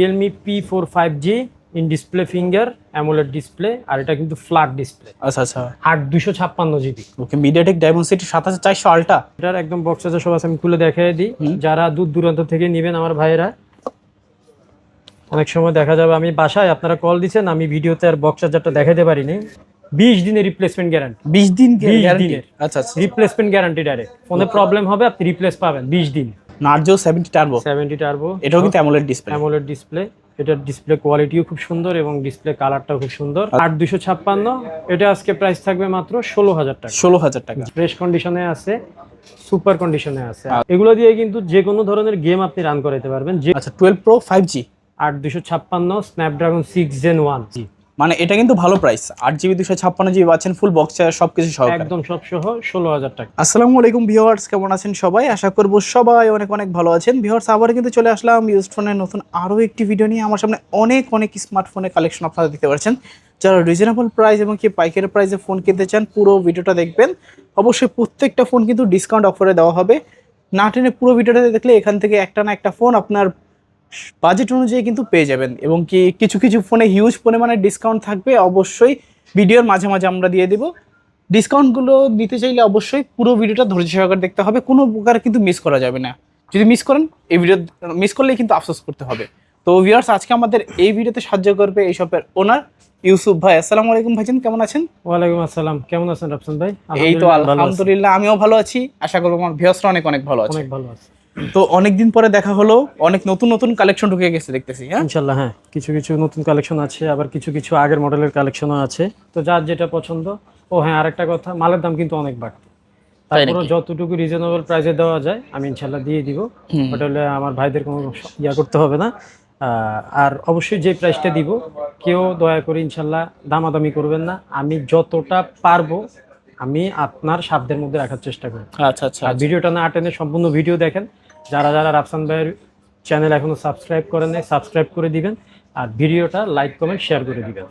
Realme P4 5G in display finger AMOLED display, আর এটা কিন্তু ফ্ল্যাট ডিসপ্লে। আচ্ছা আচ্ছা, 8 256 GB। Okay, MediaTek Dimensity 7400 ultra. এটার একদম বক্স চার্জার সব আছে, আমি খুলে দেখাই দিই। যারা দূর দূরান্ত থেকে নেবেন আমার ভাইয়েরা, অনেক সময় দেখা যাবে আমি বাসায়, আপনারা কল দিচ্ছেন, আমি ভিডিওতে আর বক্স চার্জারটা দেখাতে পারিনি। 20 দিনের রিপ্লেসমেন্ট গ্যারান্টি। 20 দিন 20 গ্যারান্টি। দিনের আচ্ছা আচ্ছা, রিপ্লেসমেন্ট গ্যারান্টি ডাইরেক্ট। ফোনে প্রবলেম হবে আপনি রিপ্লেস পাবেন 20 দিন। নার্জো 70 টার্বো, 70 টার্বো, এটাও কিন্তু অ্যামোলেড ডিসপ্লে। AMOLED display. এটার ডিসপ্লে কোয়ালিটিও খুব সুন্দর এবং ডিসপ্লে কালারটাও খুব সুন্দর। 8256, এটা আজকে প্রাইস থাকবে মাত্র 16,000 টাকা। 16,000 টাকা। ফ্রেশ কন্ডিশনে আছে, সুপার কন্ডিশনে আছে। এগুলো দিয়ে কিন্তু যে কোনো ধরনের গেম আপনি রান করাতে পারবেন। যে আচ্ছা, 12 প্রো 5G 8256 স্ন্যাপড্রাগন 6 Gen 1, মানে এটা কিন্তু ভালো প্রাইস। 8GB 256GB পাচ্ছেন, ফুল বক্স চার্জার সবকিছু সহকারে, একদম সব সহ 16,000 টাকা। আসসালামু আলাইকুম ভিউয়ার্স, কেমন আছেন সবাই? আশা করব সবাই অনেক অনেক ভালো আছেন। ভিউয়ার্স, আবার কিন্তু চলে আসলাম ইউজড ফোনের নতুন আরও একটি ভিডিও নিয়ে। আমার সামনে অনেক অনেক স্মার্টফোনের কালেকশন আপনারা দেখতে পাচ্ছেন। যারা রিজনেবল প্রাইস এবং কি পাইকারি প্রাইসে ফোন কিনতে চান, পুরো ভিডিওটা দেখবেন। অবশ্যই প্রত্যেকটা ফোন কিন্তু ডিসকাউন্ট অফারে দেওয়া হবে। না টেনে পুরো ভিডিওটা দেখলে এখান থেকে একটা না একটা ফোন আপনার বাজেট অনুযায়ী কিন্তু পেয়ে যাবেন, এবং কি কিছু কিছু ফোনে হিউজ পরিমাণে ডিসকাউন্ট থাকবে। অবশ্যই ভিডিওর মাঝে মাঝে আমরা দিয়ে দেবো। ডিসকাউন্টগুলো দিতে চাইলে অবশ্যই পুরো ভিডিওটা ধৈর্য সহকারে দেখতে হবে, কোনো প্রকার কিন্তু মিস করা যাবে না। যদি মিস করেন, এই ভিডিও মিস করলেই কিন্তু আফসোস করতে হবে। তো ভিউয়ার্স, আজকে আমাদের এই ভিডিওতে সাহায্য করবে এই শপের ওনার ইউসুফ ভাই। আসসালামু আলাইকুম ভাইজান, কেমন আছেন? ওয়ালাইকুম আসসালাম, কেমন আছেন রাফসান ভাই? এই তো আলহামদুলিল্লাহ, আমিও ভালো আছি। আশা করবো আমার ভিউয়ার্সরা অনেক অনেক ভালো আছে। অনেক ভালো আছে। তো অনেকদিন পরে দেখা হলো, অনেক নতুন নতুন কালেকশন ঢুকে গেছে দেখতেছি। হ্যাঁ ইনশাল্লাহ, হ্যাঁ, কিছু কিছু নতুন কালেকশন আছে, আবার কিছু কিছু আগের মডেলের কালেকশনও আছে। তো যার যেটা পছন্দ। ও হ্যাঁ, আরেকটা কথা, মালের দাম কিন্তু অনেক বাড়তি। তারপরে যতটুকু রিজনেবল প্রাইসে দেওয়া যায় আমি ইনশাল্লাহ দিয়ে দিব। ওটা হলে আমার ভাইদের কোনো ইয়া করতে হবে না। আর অবশ্যই যে প্রাইসটা দিব, কেউ দয়া করে ইনশাল্লাহ দামাদামি করবেন না। আমি যতটা পারবো আমি আপনার সাধ্যের মধ্যে রাখার চেষ্টা করি। আচ্ছা আচ্ছা, আর ভিডিওটা না টেনে সম্পূর্ণ ভিডিও দেখেন। যারা যারা রাফসান ভাইয়ের চ্যানেল এখনো সাবস্ক্রাইব করেন নাই, সাবস্ক্রাইব করে দিবেন। আর ভিডিওটা লাইক কমেন্ট শেয়ার করে দিবেন।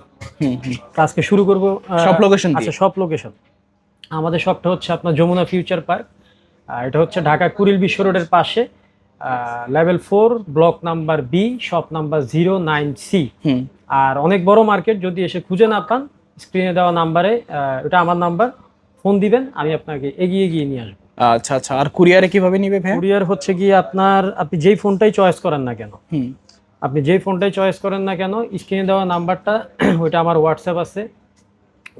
আজকে শুরু করব সব লোকেশন। আচ্ছা, সব লোকেশন। আমাদের শপটা হচ্ছে আপনার যমুনা ফিউচার পার্ক। এটা হচ্ছে ঢাকা কুড়িল বিশ্ব রোডের পাশে, level 4, block number B, shop number 09C। আর অনেক বড় মার্কেট, যদি এসে খুঁজে না পান স্ক্রিনে দেওয়া নাম্বারে, এটা আমার নাম্বার, ফোন দিবেন, আমি আপনাকে এগিয়ে গিয়ে নিয়ে আসবো। আচ্ছা আচ্ছা, আর কুরিয়ারে কিভাবে নিবে ভাই? কুরিয়ার হচ্ছে গিয়ে আপনি যেই ফোনটাই চয়েস করেন না কেন, স্ক্রিনে দেওয়া নাম্বারটা ওইটা আমার হোয়াটসঅ্যাপ আছে,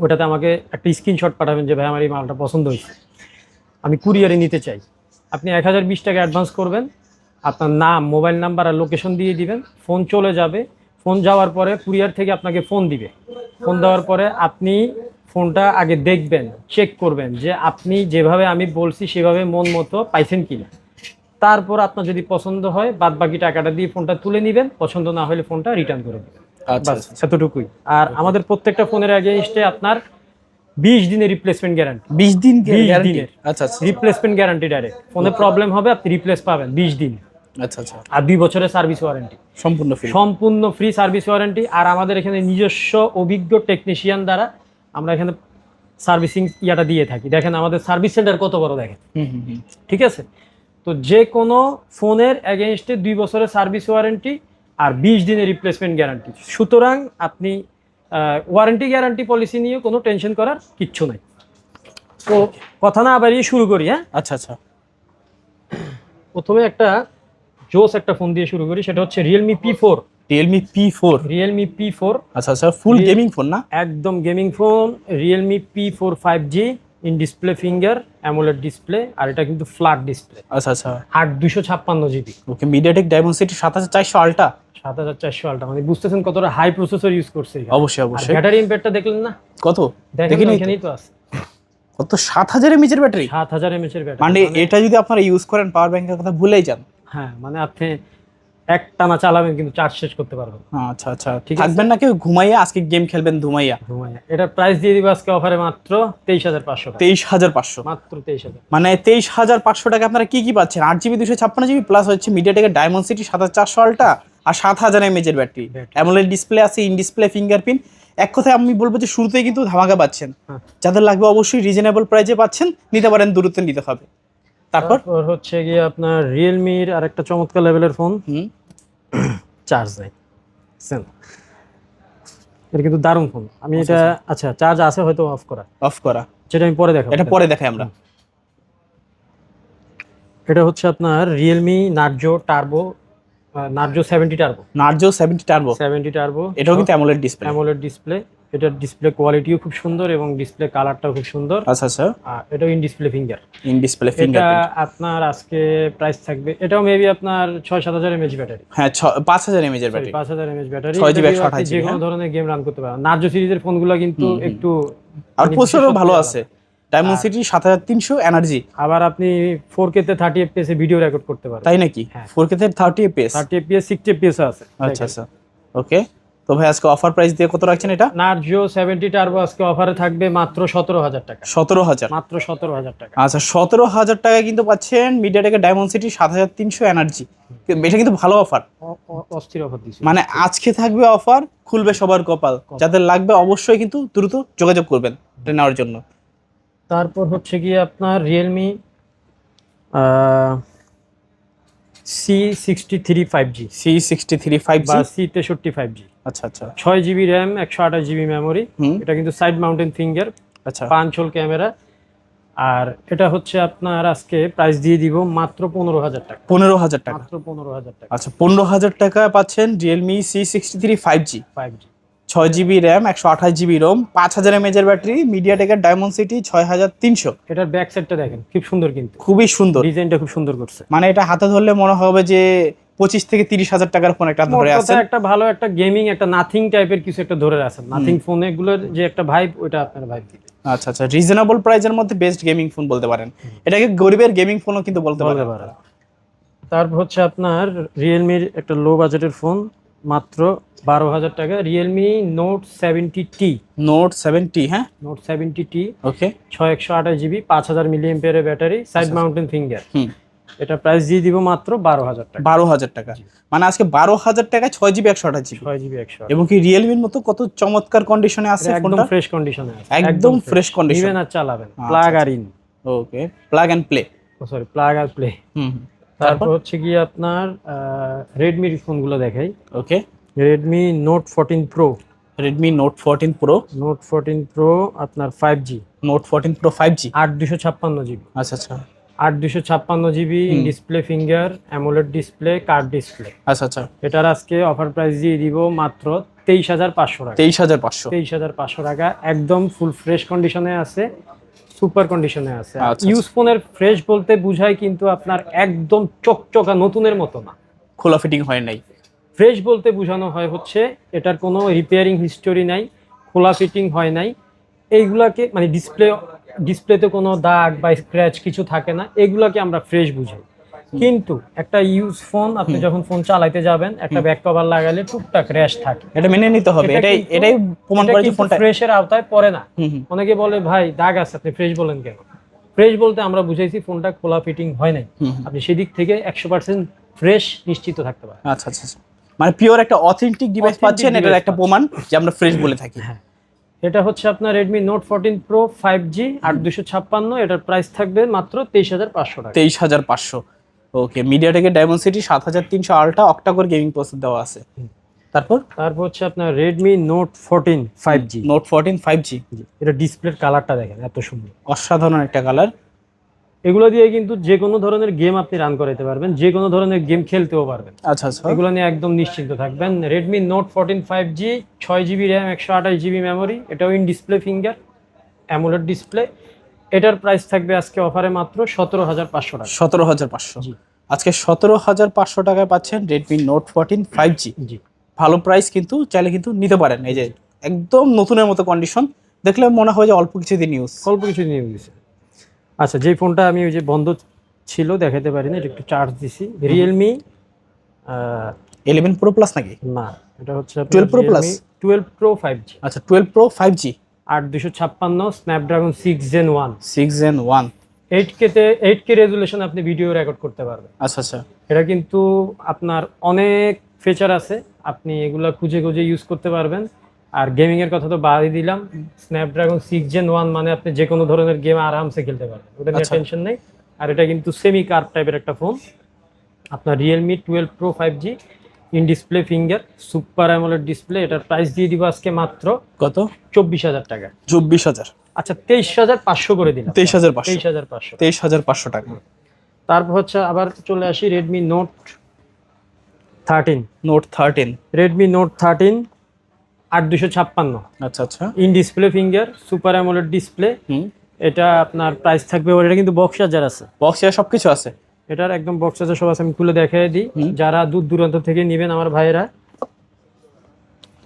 ওটাতে আমাকে একটা স্ক্রিনশট পাঠাবেন যে ভাই আমার এই মালটা পছন্দ হয়েছে, আমি কুরিয়ারে নিতে চাই। আপনি 1020 টাকা অ্যাডভান্স করবেন, আপনার নাম, মোবাইল নাম্বার আর লোকেশন দিয়ে দিবেন। ফোন চলে যাবে। ফোন যাওয়ার পরে কুরিয়ার থেকে আপনাকে ফোন দিবে। ফোন দেওয়ার পরে আপনি ফোনটা আগে দেখবেন, চেক করবেন যে আপনি যেভাবে আমি বলছি সেভাবে মন মতো পাইছেন কিনা। তারপর আপনার যদি পছন্দ হয়, বাদ বাকি টাকাটা দিয়ে ফোনটা তুলে নেবেন। পছন্দ না হলে ফোনটা রিটার্ন করে দেবেন। আচ্ছা, এতটুকুই। আর আমাদের প্রত্যেকটা ফোনের এগেইনস্টে আপনার 20 দিনের রিপ্লেসমেন্ট গ্যারান্টি। 20 দিন 20 গ্যারান্টি। দিনের আচ্ছা আচ্ছা, রিপ্লেসমেন্ট গ্যারান্টি ডাইরেক্ট। ফোনে প্রবলেম হবে আপনি রিপ্লেস পাবেন 20 দিন। আচ্ছা আচ্ছা, আর 2 বছরের সার্ভিস ওয়ারেন্টি, সম্পূর্ণ ফ্রি সার্ভিস ওয়ারেন্টি। আর আমাদের এখানে নিজস্ব অভিজ্ঞ টেকনিশিয়ান দ্বারা আমরা এখানে সার্ভিসিং ইয়াটা দিয়ে থাকি। দেখেন আমাদের সার্ভিস সেন্টার কত বড়, দেখেন। ঠিক আছে। তো যে কোনো ফোনের এগেইনস্টে 2 বছরের সার্ভিস ওয়ারেন্টি আর 20 দিনের রিপ্লেসমেন্ট গ্যারান্টি। সুতরাং আপনি ওয়ারেন্টি গ্যারান্টি পলিসি নিয়ে কোনো টেনশন করার কিচ্ছু নাই। তো কথা না বাড়িয়ে শুরু করি। হ্যাঁ, আচ্ছা আচ্ছা, প্রথমে একটা জোস একটা ফোন দিয়ে শুরু করি, সেটা হচ্ছে রিয়েলমি P4। Realme P4। আচ্ছা আচ্ছা, ফুল গেমিং ফোন না? একদম gaming phone. Realme P4 5G in display finger AMOLED display, আর এটা কিন্তু ফ্ল্যাট ডিসপ্লে। আচ্ছা আচ্ছা, 8 256 GB। Okay, MediaTek Dimensity 7400 ultra. 7400 ultra, মানে বুঝতেছেন কতটা হাই প্রসেসর ইউজ করছে। অবশ্যই অবশ্যই। ব্যাটারি ইম্প্যাক্টটা দেখলেন না? কত দেখেন, এখানেই তো আছে। কত? 7000 mAh এর ব্যাটারি। 7000 mAh এর ব্যাটারি। মানে এটা যদি আপনারা ইউজ করেন, পাওয়ার ব্যাংকের কথা ভুলেই যান। হ্যাঁ, মানে আপনি একটানা চালাবেন কিন্তু চার্জ শেষ করতে পারবেন। আচ্ছা আচ্ছা, ঠিক থাকবেন না কেউ ঘুমাইয়া, আজকে গেম খেলবেন ঘুমাইয়া। এটার প্রাইস দিয়ে দিব আজকে অফারে মাত্র 23,500। 23,500 মাত্র 23,000। মানে 23,500 টাকা আপনারা কি কি পাচ্ছেন? 8GB 256GB প্লাস হচ্ছে মিডিয়াটেকের ডায়মন্ডসিটি 7400 আলট্রা আর 7000 mAh এর ব্যাটারি। অ্যামোলেড ডিসপ্লে আছে, ইন ডিসপ্লে ফিঙ্গারপ্রিন্ট। এক কথায় আমি বলবো যে শুরুতেই কিন্তু ধামাকা পাচ্ছেন। যাদের লাগবে অবশ্যই রিজনেবল প্রাইসে পাচ্ছেন, নিতে পারেন, দূরত্ব নিতে হবে। তারপর হচ্ছে গিয়ে আপনার রিয়েলমির আরেকটা চমৎকার লেভেলের ফোন, চার্জ নাই। এটা কিন্তু দারুণ ফোন। আমি এটা আচ্ছা চার্জ আছে হয়তো অফ করা, যেটা আমি পরে দেখাবো। এটা পরে দেখাই আমরা। এটা হচ্ছে আপনার Realme Narzo turbo, Narzo 70 turbo, 70 turbo. এটাও কিন্তু অ্যামোলেড ডিসপ্লে। এটার ডিসপ্লে কোয়ালিটিও খুব সুন্দর এবং ডিসপ্লে কালারটাও খুব সুন্দর। আচ্ছা। এটাও ইন ডিসপ্লে ফিঙ্গার। এটা আপনার আজকে প্রাইস থাকবে, এটাও মেবি আপনার 6-7 হাজার এমএএইচ ব্যাটারি। হ্যাঁ 5000 mAh এর battery, 5000 mAh battery. 6GB 128GB যে কোনো ধরনের গেম রান করতে পারেন। নার্জো সিরিজের ফোনগুলো কিন্তু একটু আর প্রসেসরও ভালো আছে, ডায়মন্ড 7300 এনার্জি। আবার আপনি 4K তে 30 fps এ ভিডিও রেকর্ড করতে পারেন। তাই নাকি? 4K তে 30 fps, 60 fps আছে। আচ্ছা ওকে। তো ভাই আজকে অফার প্রাইস দিয়ে কত রাখছেন এটা? নার্জো 70 টার্বো আজকে অফারে থাকবে মাত্র 17000 টাকা। 17000, মাত্র 17000 টাকা। আচ্ছা 17000 টাকায় কিন্তু পাচ্ছেন মিডিয়াটেকের ডায়মন্ড 7300 এনার্জি। এটা কিন্তু ভালো অফার, অস্থির অফার দিচ্ছে। মানে আজকে থাকবে অফার, খুলবে সবার কপাল। যাদের লাগবে অবশ্যই কিন্তু দ্রুত যোগাযোগ করবেন এটা নেওয়ার জন্য। তারপর হচ্ছে কি আপনার Realme C63 5G, C63 5G বা C63 5G। আচ্ছা 6GB র্যাম, 128GB মেমোরি। এটা কিন্তু সাইড মাউন্টেন ফিঙ্গার, আচ্ছা 5 হোল ক্যামেরা। আর এটা হচ্ছে আপনার আজকে প্রাইস দিয়ে দিব মাত্র 15000 টাকা। 15000 টাকা, মাত্র 15000 টাকা। আচ্ছা 15000 টাকায় পাচ্ছেন Realme C63 5G, 6GB RAM, 128GB ROM, 5000 mAh এর ব্যাটারি, মিডিয়াটেকের ডায়মন্ড সিটি 6300। এটার ব্যাক সাইডটা দেখেন, খুব সুন্দর, কিন্তু খুবই সুন্দর, ডিজাইনটা খুব সুন্দর করছে। মানে এটা হাতে ধরলে মনে হবে যে 25 থেকে 30 হাজার টাকার ফোন একটা ধরে আছে। একটা ভালো একটা গেমিং, একটা নাথিং টাইপের কিছু একটা ধরে আছেন। নাথিং ফোন এগুলোর যে একটা ভাইব, ওইটা আপনার ভাইব দিবে। আচ্ছা রিজনেবল প্রাইসের মধ্যে বেস্ট গেমিং ফোন বলতে পারেন, এটাকে গরিবের গেমিং ফোনও কিন্তু বলতে পারেন। তারপর হচ্ছে আপনার রিয়েলমির একটা লো বাজেটের ফোন, মাত্র 12000 টাকা, রিয়েলমি নোট 70T। নোট 70, হ্যাঁ নোট 70T, ওকে। 6128GB, 5000 mAh battery, side mounted finger. এটা প্রাইস দিয়ে দিব মাত্র 12000 টাকা। 12000 টাকা, মানে আজকে 12000 টাকায় 6GB 128GB, 6GB 128। এবং কি রিয়েলমির মতো কত চমৎকার কন্ডিশনে আছে একদম ফোনটা, ফ্রেশ কন্ডিশনে আছে, একদম ফ্রেশ কন্ডিশন। ইভেন আর চালাবেন, প্লাগ আর in. Okay, plug and play, sorry plug আর প্লে। তারপর হচ্ছে কি আপনার রেডমির ফোনগুলো দেখাই। Okay, Redmi Note 14 Pro, Redmi Note 14 Pro, Note 14 Pro আপনার 5G, Note 14 Pro 5G, 8256GB। আচ্ছা 8256GB, display finger, AMOLED display, card display. আচ্ছা এটার আজকে অফার প্রাইস দিয়ে দিব মাত্র 23500 টাকা। 23500 টাকা, একদম ফুল ফ্রেশ কন্ডিশনে আছে, সুপার কন্ডিশনে আছে। আচ্ছা। ইউজ ফোনের ফ্রেশ বলতে বুঝায় কিন্তু আপনার একদম চকচকা নতুনের মতো না, খোলা ফিটিং হয় নাই। ফ্রেশ বলতে বোঝানো হয় হচ্ছে এটার কোনো রিপেয়ারিং হিস্টোরি নাই, খোলা ফিটিং হয় নাই, এইগুলাকে মানে ডিসপ্লেতে কোনো দাগ বা স্ক্র্যাচ কিছু থাকে না, এগুলাকে আমরা ফ্রেশ বুঝাই। কিন্তু একটা ইউজ ফোন আপনি যখন ফোন চালাইতে যাবেন, একটা ব্যাক কভার লাগালে টুকটাক র্যাশ থাকে, এটা মেনে নিতে হবে। এটাই প্রমাণ করে যে ফোনটা ফ্রেশের আওতায় পড়ে না। অনেকে বলে ভাই দাগ আছে, আপনি ফ্রেশ বলেন কেন? ফ্রেশ বলতে আমরা বুঝাইছি ফোনটা খোলা ফিটিং হয় নাই, আপনি সেদিক থেকে 100% ফ্রেশ নিশ্চিত থাকতে পারেন। আচ্ছা মানে পিওর একটা অথেন্টিক ডিভাইস পাচ্ছেন, এটার একটা প্রমাণ যে আমরা ফ্রেশ বলে থাকি। এটা হচ্ছে আপনার রেডমি নোট 14 প্রো 5G, 8256, এটার প্রাইস থাকবে মাত্র 23500 টাকা। 23500, ওকে। মিডিয়াটেকের diamond city 7300 ultra octa core gaming processor দেওয়া আছে। তারপর হচ্ছে আপনার Redmi Note 14 5G, Note 14 5G। এটা ডিসপ্লের কালারটা দেখেন, এত সুন্দর, অসাধারণ একটা কালার। এগুলো দিয়ে কিন্তু যে কোনো ধরনের গেম আপনি রান করাতে পারবেন, যে কোনো ধরনের গেম খেলতেও পারবেন। আচ্ছা এগুলো নিয়ে একদম নিশ্চিন্ত থাকবেন। Redmi Note 14 5G, 6GB RAM, 128GB memory, এটাও in display finger, AMOLED display. এটার প্রাইস থাকবে আজকে অফারে মাত্র 17500 টাকা। 17500, আজকে 17500 টাকায় পাচ্ছেন রেডমি নোট 14 5G। ভালো প্রাইস, কিন্তু চাইলে কিন্তু নিতে পারেন। এই যে একদম নতুনের মতো কন্ডিশন, দেখলে মনে হয় যে অল্প কিছুদিন ইউজ দিয়েছে। আচ্ছা, যে ফোনটা আমি ওই যে বন্ধ ছিল দেখাতে পারি না, এটা একটু চার্জ দিছি, রিয়েলমি 11 প্রো প্লাস নাকি? না, এটা হচ্ছে 12 প্রো প্লাস, 12 প্রো 5G। আচ্ছা 12 pro 5G, 8256, Snapdragon 6 Gen 1, 6 Gen 1, 8K resolution আপনি ভিডিও রেকর্ড করতে পারবেন। আচ্ছা এটা কিন্তু আপনার অনেক ফিচার আছে, আপনি এগুলা খুঁজে ইউজ করতে পারবেন। আর গেমিং এর কথা তো বাদই দিলাম, স্ন্যাপড্রাগন 6 Gen 1 মানে আপনি যে কোনো ধরনের গেম আরামসে খেলতে পারবেন, ওটা নিয়ে টেনশন নেই। আর এটা কিন্তু সেমি কার্ভ টাইপের একটা ফোন, আপনার Realme 12 pro 5G। In display finger super AMOLED display, এটার প্রাইস দিয়ে দিব আজকে মাত্র কত? 24,000 টাকা। 24,000? আচ্ছা 23,500 করে দিলাম। 23,500? 23,500। 23,500 টাকা। তারপর হচ্ছে আবার চলে আসি Redmi note 13। Note 13? Redmi note 13 8256, আচ্ছা আচ্ছা। In display finger super AMOLED display. এটা আপনার প্রাইস থাকবে, ওর এটা কিন্তু বক্স চার্জার আছে, বক্সে সবকিছু আছে এটার একদম বক্স চার্জার সব আছে। আমি খুলে দেখাই দিই, যারা দূর দূরান্ত থেকে নেবেন আমার ভাইয়েরা,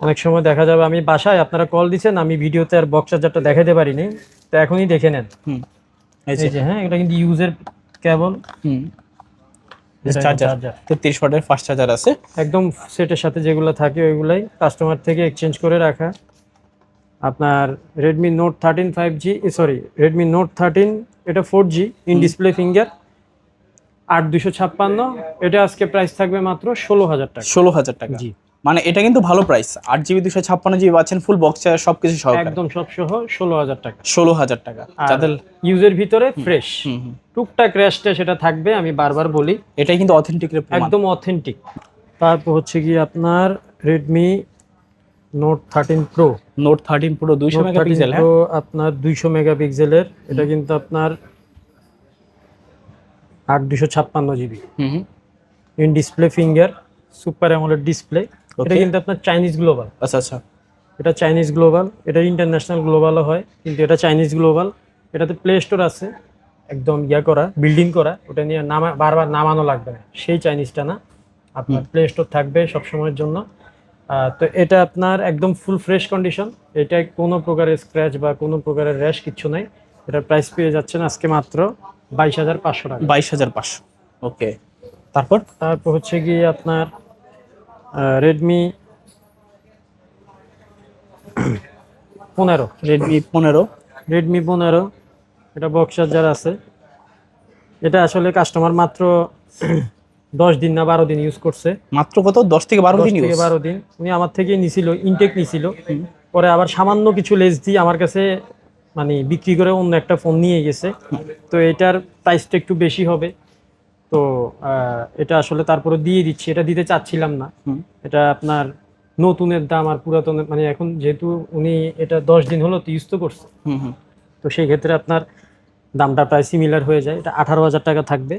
অনেক সময় দেখা যাবে আমি বাসায়, আপনারা কল দিচ্ছেন, আমি ভিডিওতে আর বক্স চার্জারটা দেখাতে পারিনি, তো এখনই দেখে নেন। এই যে হ্যাঁ, এটা কিন্তু ইউজের কেবল, চার্জার 33 ওয়াটের ফাস্ট চার্জার আছে একদম সেটের সাথে যেগুলো থাকে ওইগুলাই কাস্টমার থেকে এক্সচেঞ্জ করে রাখা। আপনার Redmi note 13 5G, sorry Redmi note 13, এটা 4G ইন ডিসপ্লে ফিঙ্গার 8256, এটা আজকে প্রাইস থাকবে মাত্র 16,000 টাকা। 16,000 টাকা? জি, মানে এটা কিন্তু ভালো প্রাইস। 8GB 256GB পাচ্ছেন, ফুল বক্স চার্জার সবকিছু সহ একদম সব সহ 16,000 টাকা। 16,000 টাকা। যাদের ইউজের ভিতরে ফ্রেশ টুকটাক রেস্টে সেটা থাকবে, আমি বারবার বলি এটাই কিন্তু অথেন্টিক, একদম অথেন্টিক। তারপর হচ্ছে কি আপনার Redmi note 13 pro. Note 13 pro 200 megapixel, pro আপনার 200 মেগাপিক্সেলের, এটা কিন্তু আপনার 8256 GB in display finger super AMOLED display. এটা কিন্তু আপনার চাইনিজ গ্লোবাল। আচ্ছা আচ্ছা। এটা চাইনিজ গ্লোবাল, এটা ইন্টারন্যাশনাল গ্লোবালও হয়, কিন্তু এটা চাইনিজ গ্লোবাল। এটাতে প্লে স্টোর আছে, একদম করা, বিল্ডিং করা, ওটা নিয়ে বারবার নামানো লাগবে না, সেই চাইনিজটা না, আপনার প্লে স্টোর থাকবে সবসময়ের জন্য। তো এটা আপনার একদম ফুল ফ্রেশ কন্ডিশন, এটা কোনো প্রকারের স্ক্র্যাচ বা কোনো প্রকারের র্যাশ কিচ্ছু নাই। এটার প্রাইস পেয়ে যাচ্ছেন আজকে মাত্র 22,500 টাকা। 22,500, ওকে। তারপর হচ্ছে কি আপনার রেডমি 15। রেডমি 15, এটা বক্স চার্জার আছে। এটা আসলে কাস্টমার মাত্র 10 দিন না 12 দিন ইউজ করছে। মাত্র কত? 10 থেকে 12 দিন? 12 দিন উনি আমার থেকে নিছিল, ইনটেক নিছিল, পরে আবার সামান্য কিছু লেস দিয়ে আমার কাছে মানে বিক্রি করে অন্য একটা ফোন নিয়ে গেছে। তো এটার প্রাইসটা একটু বেশি হবে, তো এটা আসলে তারপরে দিয়ে দিচ্ছি, এটা দিতে চাচ্ছিলাম না। এটা আপনার নতুনের দাম আর পুরাতনের, মানে এখন যেহেতু উনি এটা 10 দিন হলো তো ইউজ তো করছে, তো সেই ক্ষেত্রে আপনার দামটা প্রায় সিমিলার হয়ে যায়। এটা 18,000 টাকা থাকবে।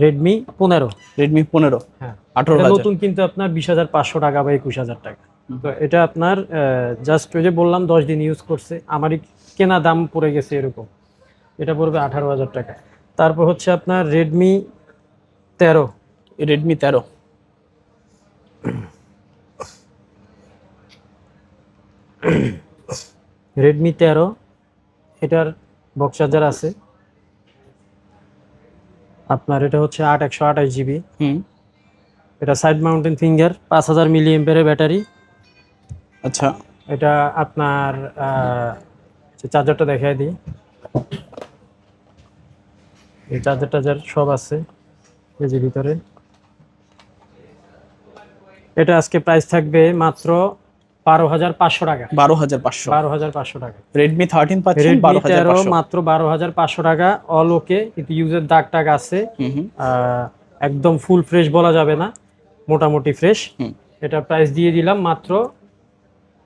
রেডমি 15, হ্যাঁ 18,000 নতুন, কিন্তু আপনার 20,500 টাকা বা 21,000 টাকা। তো এটা আপনার জাস্ট ওই যে বললাম 10 দিন ইউজ করছে, আমারই কেনা দাম পড়ে গেছে এরকম, এটা পড়বে 18,000 টাকা। তারপর হচ্ছে আপনার রেডমি 13। রেডমি 13, এটার বক্স চার্জার আছে আপনার, এটা হচ্ছে 128GB। এটা side mounted finger, 5000 mAh battery. আচ্ছা, এটা আপনার চার্জারটা দেখাই দিই, এই চার্জার সব আছে এই যে ভিতরে। এটা আজকে প্রাইস থাকবে মাত্র 12,500 টাকা। 12,500 টাকা। রেডমি 13 পাচ্ছেন 12,500, মাত্র 12,500 টাকা। অল ওকে, কিন্তু ইউজের দাগ টাগ আছে, একদম ফুল ফ্রেশ বলা যাবে না, মোটামুটি ফ্রেশ। এটা প্রাইস দিয়ে দিলাম মাত্র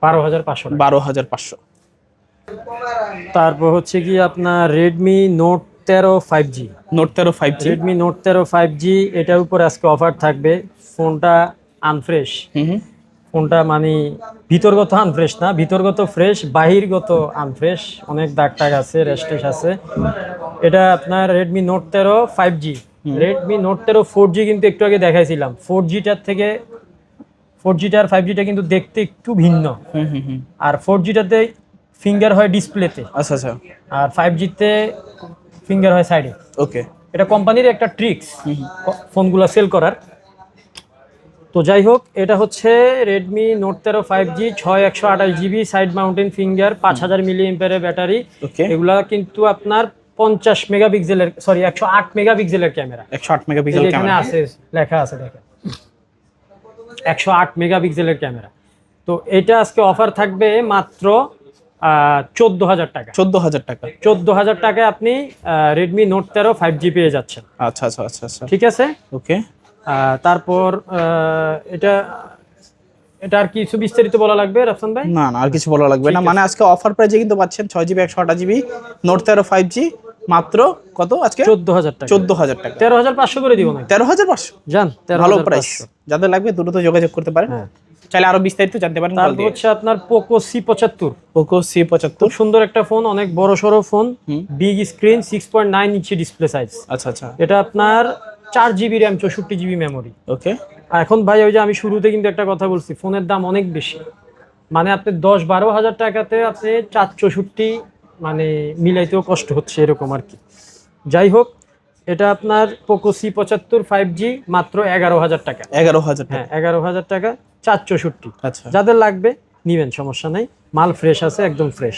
12,500 টাকা। 12,500। তারপর হচ্ছে কি আপনার Redmi note 13 5G। Redmi note 13 5G, এটার উপর আজকে অফার থাকবে। ফোনটা আনফ্রেশ, ফোনটা মানে ভিতরগত আনফ্রেশ না, ভিতরগত ফ্রেশ, বাহিরগত আনফ্রেশ, অনেক দাগ টাগ আছে, রেস্টেস আছে। এটা আপনার Redmi note 13 5G। Redmi note 13 4G কিন্তু একটু আগে দেখাইছিলাম, 4Gটার থেকে 4Gটা আর 5Gটা কিন্তু দেখতে একটু ভিন্ন। আর 4Gটাতে ফিঙ্গার হয় ডিসপ্লেতে, আচ্ছা আচ্ছা, আর 5Gতে ফিঙ্গার হয় সাইডে। ওকে, এটা কোম্পানির একটা ট্রিক্স ফোনগুলো সেল করার। তো যাই হোক, এটা হচ্ছে Redmi note 13 5G, 6128GB side mounted finger, 5000 mAh battery. এগুলা কিন্তু আপনার 50 মেগাপিক্সেলের, সরি 108 মেগাপিক্সেলের ক্যামেরা। 108 মেগাপিক্সেল এখানে আছে, লেখা আছে দেখেন, 108 মেগাপিক্সেলের ক্যামেরা। তো এটা আজকে অফার থাকবে মাত্র 14,000 টাকা। 14,000 টাকা। 14,000 টাকায় আপনি রেডমি নোট 13 5G পেয়ে যাচ্ছেন। আচ্ছা আচ্ছা আচ্ছা আচ্ছা, ঠিক আছে, ওকে। তারপর এটা এটা আর কিছু বিস্তারিত বলা লাগবে রাফসান ভাই? না না আর কিছু বলা লাগবে না, মানে আজকে অফার প্রাইসে কিন্তু পাচ্ছেন 6GB 128GB নোট 13 5G মাত্র কত আজকে 14,000 টাকা। 14,000 টাকা, 13,500 করে দিব না? 13,500 জান, ভালো প্রাইস। 13,500। যাদের লাগবে দ্রুত যোগাযোগ করতে পারেন, হ্যাঁ। চাইলে আরো বিস্তারিত জানতে পারেন। তারপর হচ্ছে আপনার পোকো C75, পোকো C75, খুব সুন্দর একটা ফোন, অনেক বড় সড়ো phone, big screen, 6.9 inch display size. আচ্ছা আচ্ছা, এটা আপনার 4GB র্যাম, 64GB মেমোরি। ওকে। এখন ভাই ওই যে আমি শুরুতে কিন্তু একটা কথা বলছি, ফোনের দাম অনেক বেশি, মানে আপনি 10-12 হাজার টাকাতে আপনি 464 মানে মিলাইতেও কষ্ট হচ্ছে এরকম আর কি। যাই হোক, এটা আপনার পোকো C75 5G মাত্র 11,000 টাকা। 11,000 টাকা, হ্যাঁ 11,000 টাকা, 464। আচ্ছা। যাদের লাগবে নিবেন, সমস্যা নেই, মাল ফ্রেশ আছে, একদম ফ্রেশ।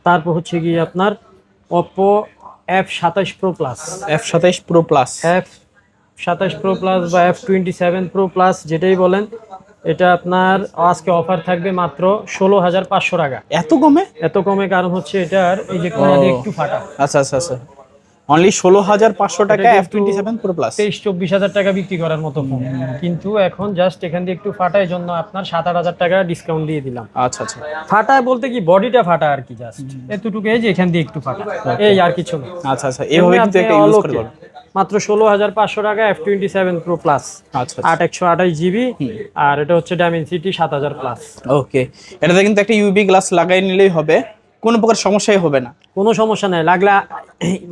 তারপর হচ্ছে কি আপনার Oppo F27 Pro Plus, F27 Pro Plus, F27 Pro Plus বা F27 Pro Plus যেটাই বলেন, এটা আপনার আজকে অফার থাকবে মাত্র 16,500 টাকা। এত কমে? এত কমে কারণ হচ্ছে এটার এই যে কোণা দিয়ে একটু ফাটা। আচ্ছা আচ্ছা আচ্ছা, অনলি 16,500 টাকা F27 Pro Plus। 23-24 হাজার টাকা বিক্রি করার মতো ফোন, কিন্তু এখন জাস্ট এখান দিয়ে একটু ফাটা, এই জন্য আপনার 7-8 হাজার টাকা ডিসকাউন্ট দিয়ে দিলাম। আচ্ছা আচ্ছা, ফাটায় বলতে কি বডিটা ফাটা আর কি, জাস্ট এতটুকু, এই যে এখান দিয়ে একটু ফাটা, এই আর কিছু না। আচ্ছা আচ্ছা, এইভাবে কিন্তু একটা ইউজ করতে পারবেন। মাত্র 16,500 টাকা F27 Pro Plus, আচ্ছা 8/128GB, আর এটা হচ্ছে Dimensity 7000 প্লাস। ওকে, এটাতে কিন্তু একটা ইউভি গ্লাস লাগাই নিলেই হবে, কোনো প্রকার সমস্যাই হবে না। কোনো সমস্যা নাই, লাগলে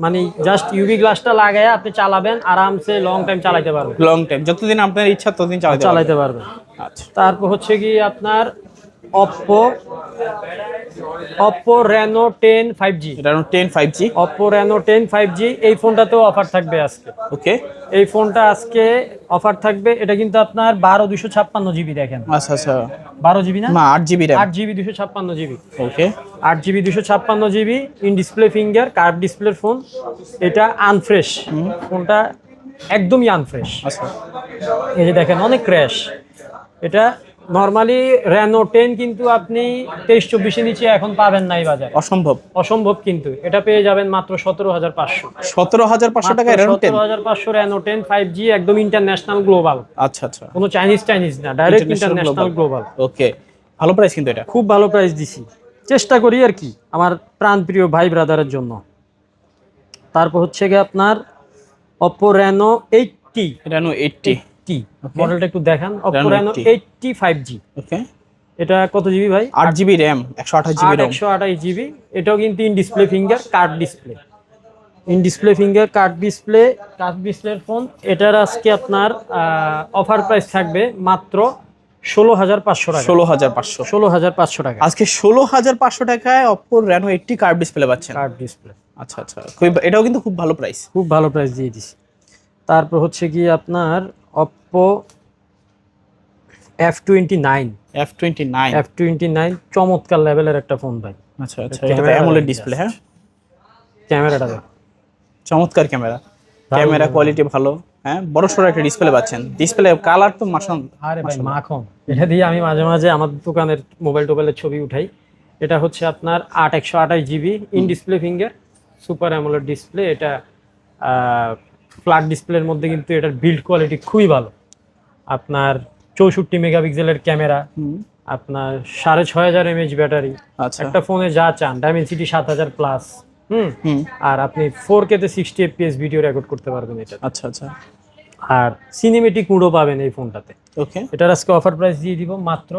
মানে জাস্ট ইউভি গ্লাসটা লাগায় আপনি চালাবেন, আরামসে লং টাইম চালাতে পারবেন, লং টাইম যতদিন আপনার ইচ্ছা ততদিন চালাতে পারবেন। আচ্ছা, তারপর হচ্ছে কি আপনার Oppo Reno 10 5G, এটা 10 5G, Oppo Reno 10 5G, এই ফোনটাতেও অফার থাকবে আজকে। ওকে, এই ফোনটা আজকে অফার থাকবে, এটা কিন্তু আপনার 12/256GB, দেখেন আচ্ছা আচ্ছা, 12GB না, 8GB RAM, 8GB 256GB, okay, 8GB 256GB, in display finger curve ডিসপ্লের ফোন। এটা আনফ্রেশ, ফোনটা একদমই আনফ্রেশ। আচ্ছা, এই যে দেখেন অনেক ক্র্যাশ। এটা নরমালি Reno 10 কিন্তু আপনি 23-24 নিচে এখন পাবেন নাই বাজারে, অসম্ভব, অসম্ভব, কিন্তু এটা পেয়ে যাবেন মাত্র 17,500। 17,500 টাকা Reno 10, 17,500 Reno 10 5G, একদম ইন্টারন্যাশনাল গ্লোবাল, আচ্ছা আচ্ছা, কোনো চাইনিজ না, ডাইরেক্ট ইন্টারন্যাশনাল গ্লোবাল। ওকে, ভালো প্রাইস কিন্তু এটা, খুব ভালো প্রাইস দিছি, চেষ্টা করি আর কি আমার প্রাণপ্রিয় ভাই ব্রাদারের জন্য। তারপর হচ্ছে গিয়ে আপনার Oppo Reno 80, Reno 80, মডেলটা একটু দেখান। Oppo Reno 80 5G, ওকে, এটা কত জিবি ভাই? 8GB RAM, 128GB ROM, 128GB। এটাও কিন্তু in display finger curve display, in display finger curve ডিসপ্লের ফোন। এটার আজকে আপনার অফার প্রাইস থাকবে মাত্র 16,500 টাকা। 16,500, 16,500 টাকা আজকে 16,500 টাকায় Oppo Reno 80 কার্ভ ডিসপ্লে পাচ্ছেন। কার্ভ ডিসপ্লে, আচ্ছা আচ্ছা, এটাও কিন্তু খুব ভালো প্রাইস, খুব ভালো প্রাইস দিয়ে দিছি। তারপর হচ্ছে কি আপনার Oppo F29, F29 চমৎকার লেভেলের একটা ফোন ভাই। আচ্ছা আচ্ছা, এটা অ্যামোলেড ডিসপ্লে, হ্যাঁ, ক্যামেরাটা দেখ, চমৎকার ক্যামেরা কোয়ালিটি ভালো, হ্যাঁ, বড় সড়ো একটা ডিসপ্লে পাচ্ছেন। ডিসপ্লে কালার তো মাশাআল্লাহ, আরে ভাই মাখন। এটা দিয়ে আমি মাঝে মাঝে আমার দোকানের মোবাইলের ছবি উঠাই। এটা হচ্ছে আপনার 8/128GB, in display finger super AMOLED display. এটা ফ্ল্যাট ডিসপ্লের মধ্যে কিন্তু এটার বিল্ড কোয়ালিটি খুবই ভালো। আপনার 64 মেগাপিক্সেলের ক্যামেরা, আপনার 6,500 mAh ব্যাটারি। আচ্ছা, একটা ফোনে যা চান, ডাইমেনসিটি 7000 প্লাস, আর আপনি 4K তে 60 FPS ভিডিও রেকর্ড করতে পারবেন এটা। আচ্ছা আচ্ছা, আর সিনেমেটিক মোডও পাবেন এই ফোনটাতে। ওকে, এটার আজকে অফার প্রাইস দিয়ে দিব মাত্র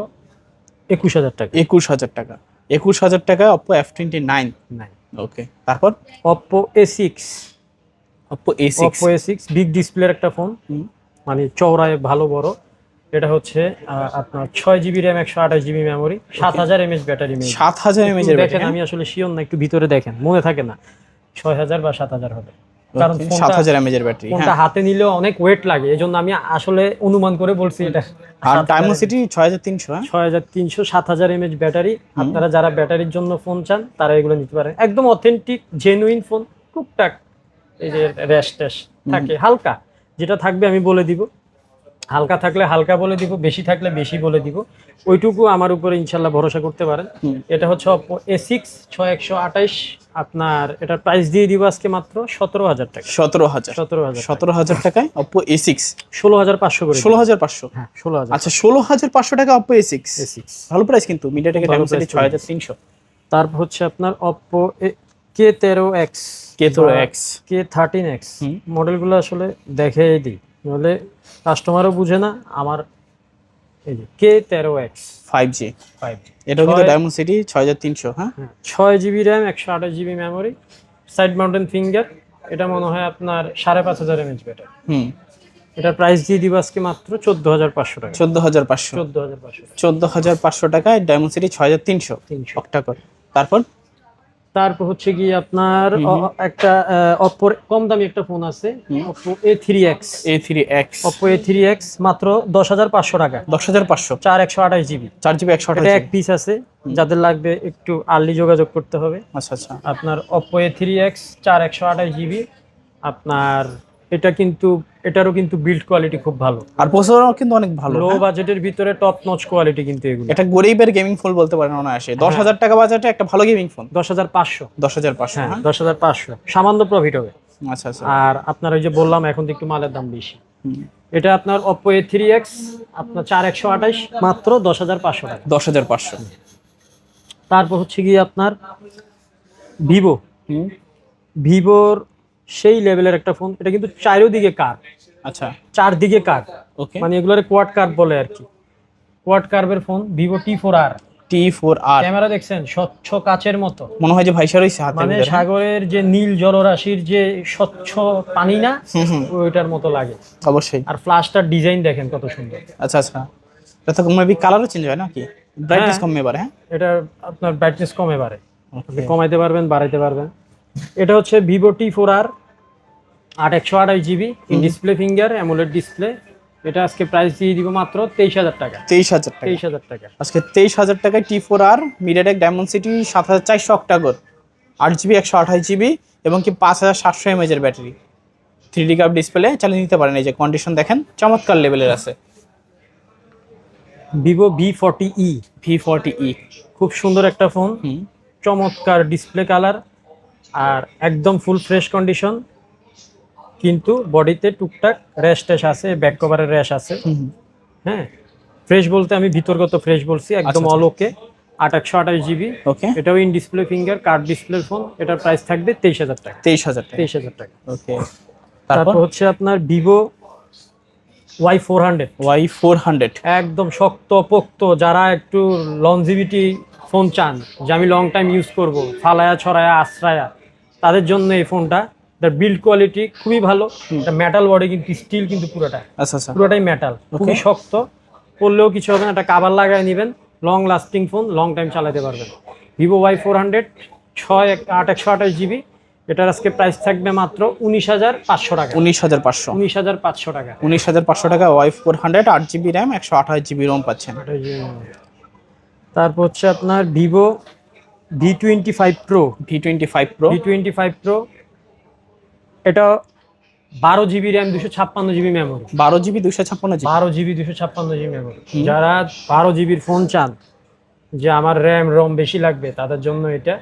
21,000 টাকা। 21,000 টাকা, 21,000 টাকা Oppo F29, ওকে। তারপর Oppo A6, Oppo A6 big ডিসপ্লের একটা ফোন, মানে চওড়ায় ভালো বড়। এটা হচ্ছে আপনার 6GB RAM, 128GB memory, 7000 mAh battery. 7000 mAh এর দেখেন, আমি আসলে শিওর না, একটু ভিতরে দেখেন, মনে থাকে না 6000 বা 7000 হবে, কারণ 7000 mAh এর ব্যাটারি। ফোনটা হাতে নিলেও অনেক ওয়েট লাগে, এজন্য আমি আসলে অনুমান করে বলছি এটা। আর Dimensity 6300, 6300, 7000 mAh ব্যাটারি। আপনারা যারা ব্যাটারির জন্য ফোন চান তারা এগুলো নিতে পারেন, একদম অথেন্টিক জেনুইন ফোন। টুকটাক এই যে র্যাশ ট্যাশ থাকে হালকা, যেটা থাকবে আমি বলে দিব। হালকা থাকলে হালকা বলে দিব, বেশি থাকলে বেশি বলে দিব, ওইটুকু আমার উপরে ইনশাল্লাহ ভরসা করতে পারেন। এটা হচ্ছে Oppo A6 6128, আপনার এটার প্রাইস দিয়ে দিব আজকে মাত্র 17,000 টাকা। 17,000 17,000 17,000 টাকায় Oppo A6 16,500 করে 16,500। হ্যাঁ 16,000। আচ্ছা 16,500 টাকা Oppo A6, A6 ভালো প্রাইস কিন্তু। মিডিয়াটেকের ভালো Dimensity price 6,300। তারপর হচ্ছে আপনার Oppo K13X K13X K13X মডেলগুলো আসলে দেখাই দিই, নাহলে কাস্টমারও বুঝে না আমার। এই যে K13X 5G, 5G, এটাও কিন্তু Dimensity 6,300। হ্যাঁ 6 GB RAM, 128 GB memory, side mounted finger. এটা মনে হয় আপনার 5,500 mAh ব্যাটারি। এটার প্রাইস দিয়ে দিব আজকে মাত্র 14,500 টাকা। 14,500 14,500 টাকা। 14,500 টাকায় Dimensity 6,300 অক্টাকোর। তারপর হচ্ছে কি আপনার একটা Oppo কম দামি একটা ফোন আছে, Oppo A3X। Oppo A3X মাত্র 10,500 টাকা। 10,500 4 128 GB, 4GB 128 এটা এক পিস আছে, যাদের লাগবে একটু আর্লি যোগাযোগ করতে হবে। আচ্ছা আচ্ছা। আপনার Oppo A3X 4 128 GB, আপনার এটা কিন্তু এটারও কিন্তু বিল্ড কোয়ালিটি খুব ভালো, আর প্রসেসরও কিন্তু অনেক ভালো। লো বাজেটের ভিতরে টপ নচ কোয়ালিটি কিন্তু এগুলো। এটা গরিবের গেমিং ফোন বলতে পারেন না আসে। 10,000 টাকা বাজেটে একটা ভালো গেমিং ফোন 10,500। 10,500 হ্যাঁ 10,500 সামান্য প্রফিট হবে। আচ্ছা আচ্ছা। আর আপনার ওই যে বললাম এখন তো একটু মালের দাম বেশি, এটা আপনার Oppo A3X আপনার 4 128 মাত্র 10,500 টাকা। 10,500। তারপর হচ্ছে কি আপনার ভিভোর সেই লেভেলের একটা ফোন, এটা কিন্তু চারিদিকে কার্ভ। আচ্ছা, চারদিকে কার্ভ, ওকে, মানে এগুলোর কোয়াড কার্ভ বলে আর কি। কোয়াড কার্ভের ফোন Vivo T4R। ক্যামেরা দেখছেন স্বচ্ছ কাচের মতো, মনে হয় যে ভাইসা রইছে হাতে। মানে সাগরের যে নীল জলরাশির যে স্বচ্ছ পানি না, ওইটার মতো লাগে অবশ্যই। আর ফ্ল্যাশটার ডিজাইন দেখেন কত সুন্দর। আচ্ছা আচ্ছা, এটা তো মেবি কালারও চেঞ্জ হয় নাকি? ব্রাইটনেস কমে এবারে? হ্যাঁ, এটা আপনার ব্রাইটনেস কমে বাড়ে, আপনি কমাইতে পারবেন বাড়াইতে পারবেন। এটা হচ্ছে Vivo T4R 8 128 GB, in display finger AMOLED display. এটা আজকে প্রাইস দিয়ে দিব মাত্র 23,000 টাকা। 23,000 টাকা আজকে 23,000 টাকায় T4R MediaTek Dimensity 7,400 octa-core, 8GB 128GB এবং কি 5,700 mAh এর ব্যাটারি, 3D কার্ভ ডিসপ্লে, চালিয়ে নিতে পারেন। এই যে কন্ডিশন দেখেন চমৎকার লেভেলের আছে। Vivo V40e খুব সুন্দর একটা ফোন, চমৎকার ডিসপ্লে কালার আর একদম ফুল ফ্রেশ কন্ডিশন, কিন্তু বডিতে টুকটাক র্যাশ ট্যাশ আছে, ব্যাক কভারের র্যাশ আছে। হ্যাঁ, ফ্রেশ বলতে আমি ভিতরগত ফ্রেশ বলছি, একদম অল ওকে। 8 128 GB, ওকে, এটাও in display finger curve display phone. এটার প্রাইস থাকবে 23,000 টাকা। 23,000 টাকা। ওকে। তারপর হচ্ছে আপনার Vivo Y400 একদম শক্ত পোক্ত, যারা একটু লংজিভিটি ফোন চান, যে আমি লং টাইম ইউজ করব ফালায়া ছড়ায়া আশ্রায়া, তাদের জন্য এই ফোনটা। এটার বিল্ড কোয়ালিটি খুবই ভালো, এটা মেটাল বডি কিন্তু স্টিল কিন্তু পুরোটা, পুরোটাই মেটাল, খুবই শক্ত, পড়লেও কিছু হবে না। এটা কাভার লাগায় নেবেন, long lasting phone, long time চালাতে পারবেন। Vivo Y400 8 128 GB, এটার আজকে প্রাইস থাকবে মাত্র 19,500 টাকা। 19,500 টাকা। 19,500 টাকা Y400 8GB RAM 128GB ROM পাচ্ছেন। তারপর হচ্ছে আপনার Vivo V25 Pro, এটা 12GB RAM 256GB memory. 12GB 256GB memory. যারা 12GB ফোন চান, যে আমার র্যাম রম বেশি লাগবে, তাদের জন্য এটা।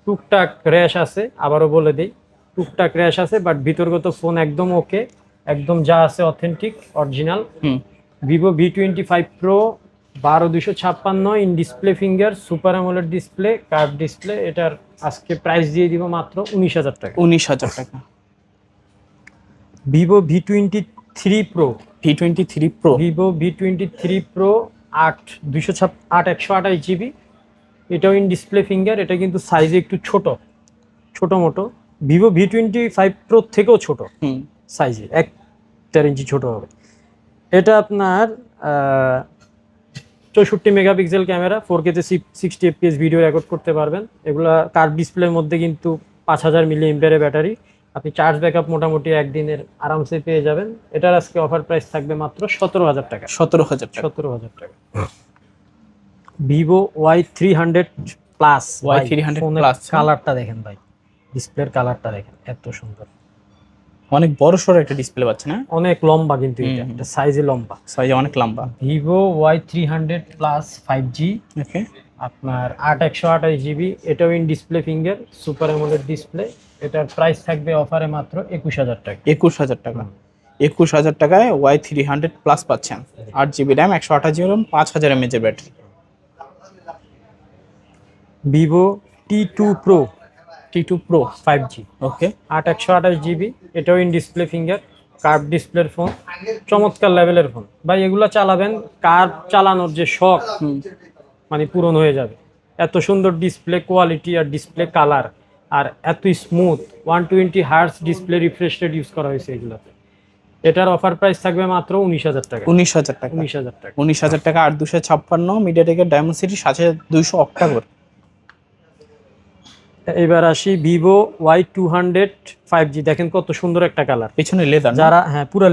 টুকটাক র্যাশ আছে, আবারও বলে দিই, টুকটাক র্যাশ আছে, বাট ভিতরগত ফোন একদম ওকে, একদম যা আছে authentic original. Vivo V25 Pro 12/256 in display finger, super AMOLED display, curve display. এটার আজকে প্রাইস দিয়ে দিব মাত্র 19,000 টাকা। 19,000 টাকা। Vivo V23 Pro, Vivo V23 Pro 8 128GB, এটাও ইন ডিসপ্লে ফিঙ্গার। এটা কিন্তু সাইজে একটু ছোট মোটো, Vivo V25 Pro থেকেও ছোট সাইজে, 1.5 ইঞ্চি ছোট হবে। এটা আপনার 64 মেগাপিক্সেল ক্যামেরা, 4K তে 60 FPS ভিডিও রেকর্ড করতে পারবেন। এগুলা কার্ভ ডিসপ্লের মধ্যে কিন্তু 5,000 mAh ব্যাটারি, আপনি চার্জ ব্যাকআপ মোটামুটি একদিনের আরামসে পেয়ে যাবেন। এটার আজকে অফার প্রাইস থাকবে মাত্র 17,000 টাকা। 17,000 টাকা। Vivo Y300 Plus, Y300 Plus, কালারটা দেখেন ভাই, ডিসপ্লের কালারটা দেখেন, এত সুন্দর, অনেক বড় সড়ো একটা ডিসপ্লে পাচ্ছেন, না? অনেক লম্বা, কিন্তু এটা সাইজে লম্বা, সাইজে অনেক লম্বা। ভিভো Y300 প্লাস 5G, ওকে, আপনার 128GB, এটাও in display finger super AMOLED display. এটার প্রাইস থাকবে অফারে মাত্র 21000 টাকা। 21000 টাকা। 21000 টাকায় Y300 প্লাস পাচ্ছেন, 8GB RAM, 128GB RAM, 5000 mAh এর battery. Vivo T2 Pro T2 Pro 5G, ওকে, 128GB, এটাও ইন ডিসপ্লে ফিঙ্গার, কার্ভ ডিসপ্লের ফোন, চমৎকার লেভেলের ফোন ভাই। এগুলো চালাবেন, কার্ভ চালানোর যে শখ মানে পূরণ হয়ে যাবে। এত সুন্দর ডিসপ্লে কোয়ালিটি আর ডিসপ্লে কালার, আর এত smooth, 120 hertz display refresh rate use করা হয়েছে এগুলোতে। এটার অফার প্রাইস থাকবে মাত্র 19000 টাকা। 19000 টাকা। 19000 টাকা। 19000 টাকা 8256 মিডিয়াটেকের ডায়মন্ড সিটি 7200 অক্টাকোর। এবার আসি ভিভো Y200 5G, দেখেন কত সুন্দর একটা কালার, পেছনে লেদার, যারা হ্যাঁ পুরো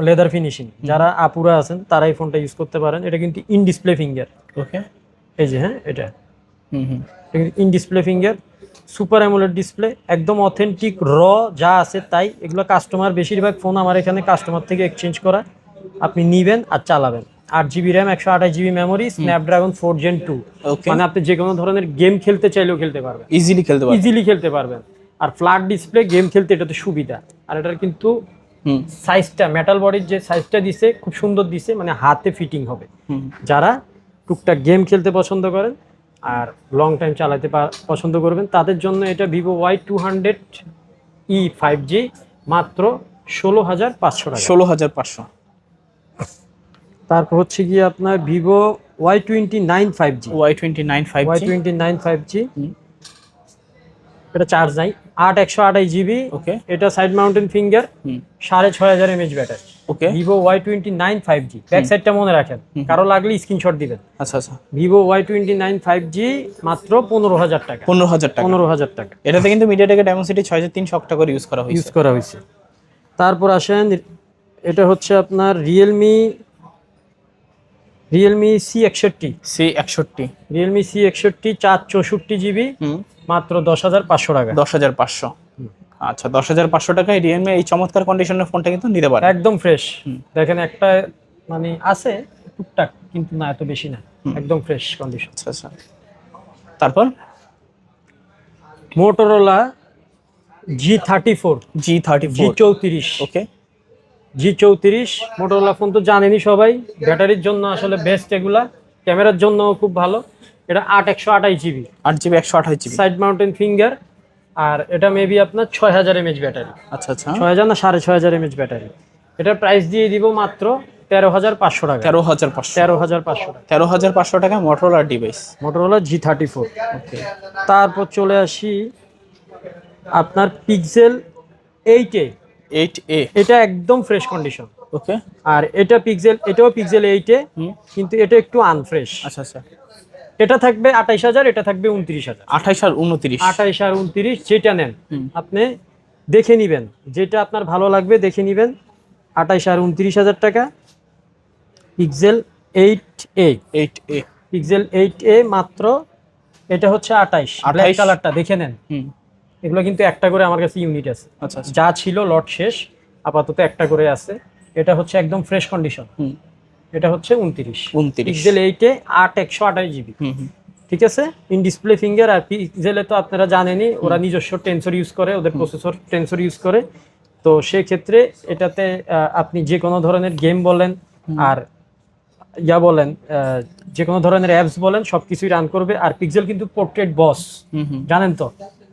লেদার ফিনিশিং, যারা আপুরা আছেন তারা এই ফোনটা ইউজ করতে পারেন। এটা কিন্তু ইন ডিসপ্লে ফিঙ্গার, ওকে, এই যে হ্যাঁ এটা in display finger, super AMOLED display, একদম অথেন্টিক র যা আছে তাই। এগুলো কাস্টমার, বেশিরভাগ ফোন আমার এখানে কাস্টমার থেকে এক্সচেঞ্জ করা, আপনি নিবেন আর চালাবেন। 8GB RAM, 128GB memory, Snapdragon 4 Gen 2, মানে আপনি যে কোনো ধরনের গেম খেলতে চাইলেও খেলতে পারবেন, ইজিলি খেলতে পারবেন। আর ফ্ল্যাট ডিসপ্লে, গেম খেলতে এটাতে সুবিধা। আর এটার কিন্তু সাইজটা, মেটাল বডির যে সাইজটা দিছে খুব সুন্দর দিছে, মানে হাতে ফিটিং হবে। যারা টুকটাক গেম খেলতে পছন্দ করেন আর লং টাইম চালাতে পছন্দ করবেন, তাদের জন্য এটা ভিভো Y200E 5G মাত্র 16500 টাকা। 16500। তারপর হচ্ছে গিয়ে আপনার Vivo Y29 5G। Y29 5G, এটা চার্জ নাই, 128GB, ওকে, এটা side mounted finger, 6500 mAh battery. Okay, Vivo Y29 5G, back সাইডটা মনে রাখেন, কারো লাগলে স্ক্রিনশট দিবেন। আচ্ছা আচ্ছা। ভিভো Y29 5G মাত্র 15000 টাকা। 15000 টাকা। 15000 টাকা। এটাতে কিন্তু মিডিয়াটেকের ডায়মন্ড সিটি 6300 অক্টাকোর ইউজ করা হয়েছে। তারপর আসেন, এটা হচ্ছে আপনার Realme C61। Realme C61 464GB, মাত্র 10500 টাকা। 10500। আচ্ছা, 10500 টাকায় রিয়েলমি এই চমৎকার কন্ডিশনের ফোনটা কিন্তু নিতে পারেন, একদম ফ্রেশ। দেখেন একটা মানে আছে টুকটাক, কিন্তু না এত বেশি না, একদম ফ্রেশ কন্ডিশন। আচ্ছা আচ্ছা। তারপর মোটরোলা G34, G34, ওকে, G34 মোটরোলা ফোন তো জানেনই সবাই, ব্যাটারির জন্য আসলে বেস্ট এগুলা, ক্যামেরার জন্য খুব ভালো। এটা 128GB, 8GB 128GB, side mounted finger, আর এটা মেবি আপনার 6000 mAh ব্যাটারি। আচ্ছা আচ্ছা, 6000 না 6500 mAh ব্যাটারি। এটার প্রাইস দিয়ে দিব মাত্র 13500 টাকা। 13500 টাকা মোটরোলা ডিভাইস, মোটরোলা G34। ওকে, তারপর চলে আসি আপনার পিক্সেল 8A। এটা একদম ফ্রেশ কন্ডিশন, ওকে, আর এটাও পিক্সেল 8A, কিন্তু এটা একটু আনফ্রেশ। আচ্ছা আচ্ছা। এটা থাকবে 28000, এটা থাকবে 29000। 28 আর 29, 28 আর 29, যেটা নেন আপনি দেখে নিবেন, যেটা আপনার ভালো লাগবে দেখে নিবেন। 28 আর 29000 টাকা। পিক্সেল 8A, পিক্সেল 8A মাত্র, এটা হচ্ছে 28, ব্ল্যাক কালারটা দেখে নেন। এগুলো কিন্তু একটা করে আমার কাছে ইউনিট আছে, আচ্ছা, যা ছিল লট শেষ, আপাতত একটা করে আছে। এটা হচ্ছে একদম ফ্রেশ কন্ডিশন, এটা হচ্ছে 29। পিক্সেল 8A 128GB, ঠিক আছে, ইন ডিসপ্লে ফিঙ্গার। আর পিক্সেলে তো আপনারা জানেনই, ওরা নিজস্ব টেনসর ইউজ করে, ওদের প্রসেসর টেনসর ইউজ করে। তো সেক্ষেত্রে এটাতে আপনি যে কোনো ধরনের গেম বলেন আর বলেন, যে কোনো ধরনের অ্যাপস বলেন, সবকিছুই রান করবে। আর পিক্সেল কিন্তু পোর্ট্রেট বস, জানেন তো,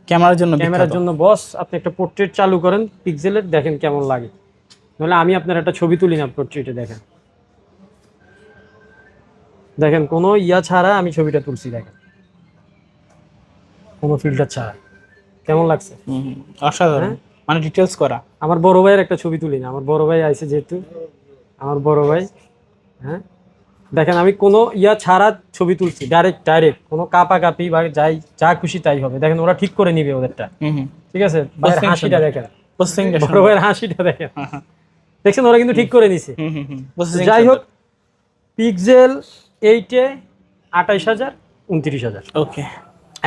ক্যামেরার জন্য বস। আপনি একটা পোর্ট্রেট চালু করেন পিক্সেলের, দেখেন কেমন লাগে। নাহলে আমি আপনার একটা ছবি তুলি না পোর্ট্রেটে, দেখেন কোনো ছাড়া আমি ছবিটা তুলছি, দেখেন কোনো ফিল্টার ছাড়া, কেমন লাগছে? অসাধারণ, মানে ডিটেইলস করা। আমার বড় ভাইয়ের একটা ছবি তুলি না, আমার বড় ভাই আইছে যেহেতু, আমার বড় ভাই, হ্যাঁ দেখেন আমি কোনো ছাড়া ছবি তুলছি, ডাইরেক্ট, কোনো কাপাকাপি বা যা খুশি তাই হবে। দেখেন ওরা ঠিক করে নিবে ওদেরটা, ঠিক আছে। ভাইয়ের হাসিটা দেখেন, বড় ভাইয়ের হাসিটা দেখেন, দেখছেন, ওরা কিন্তু ঠিক করে নিছে। যাই হোক, পিক্সেল 8A 28000, 29000, ওকে,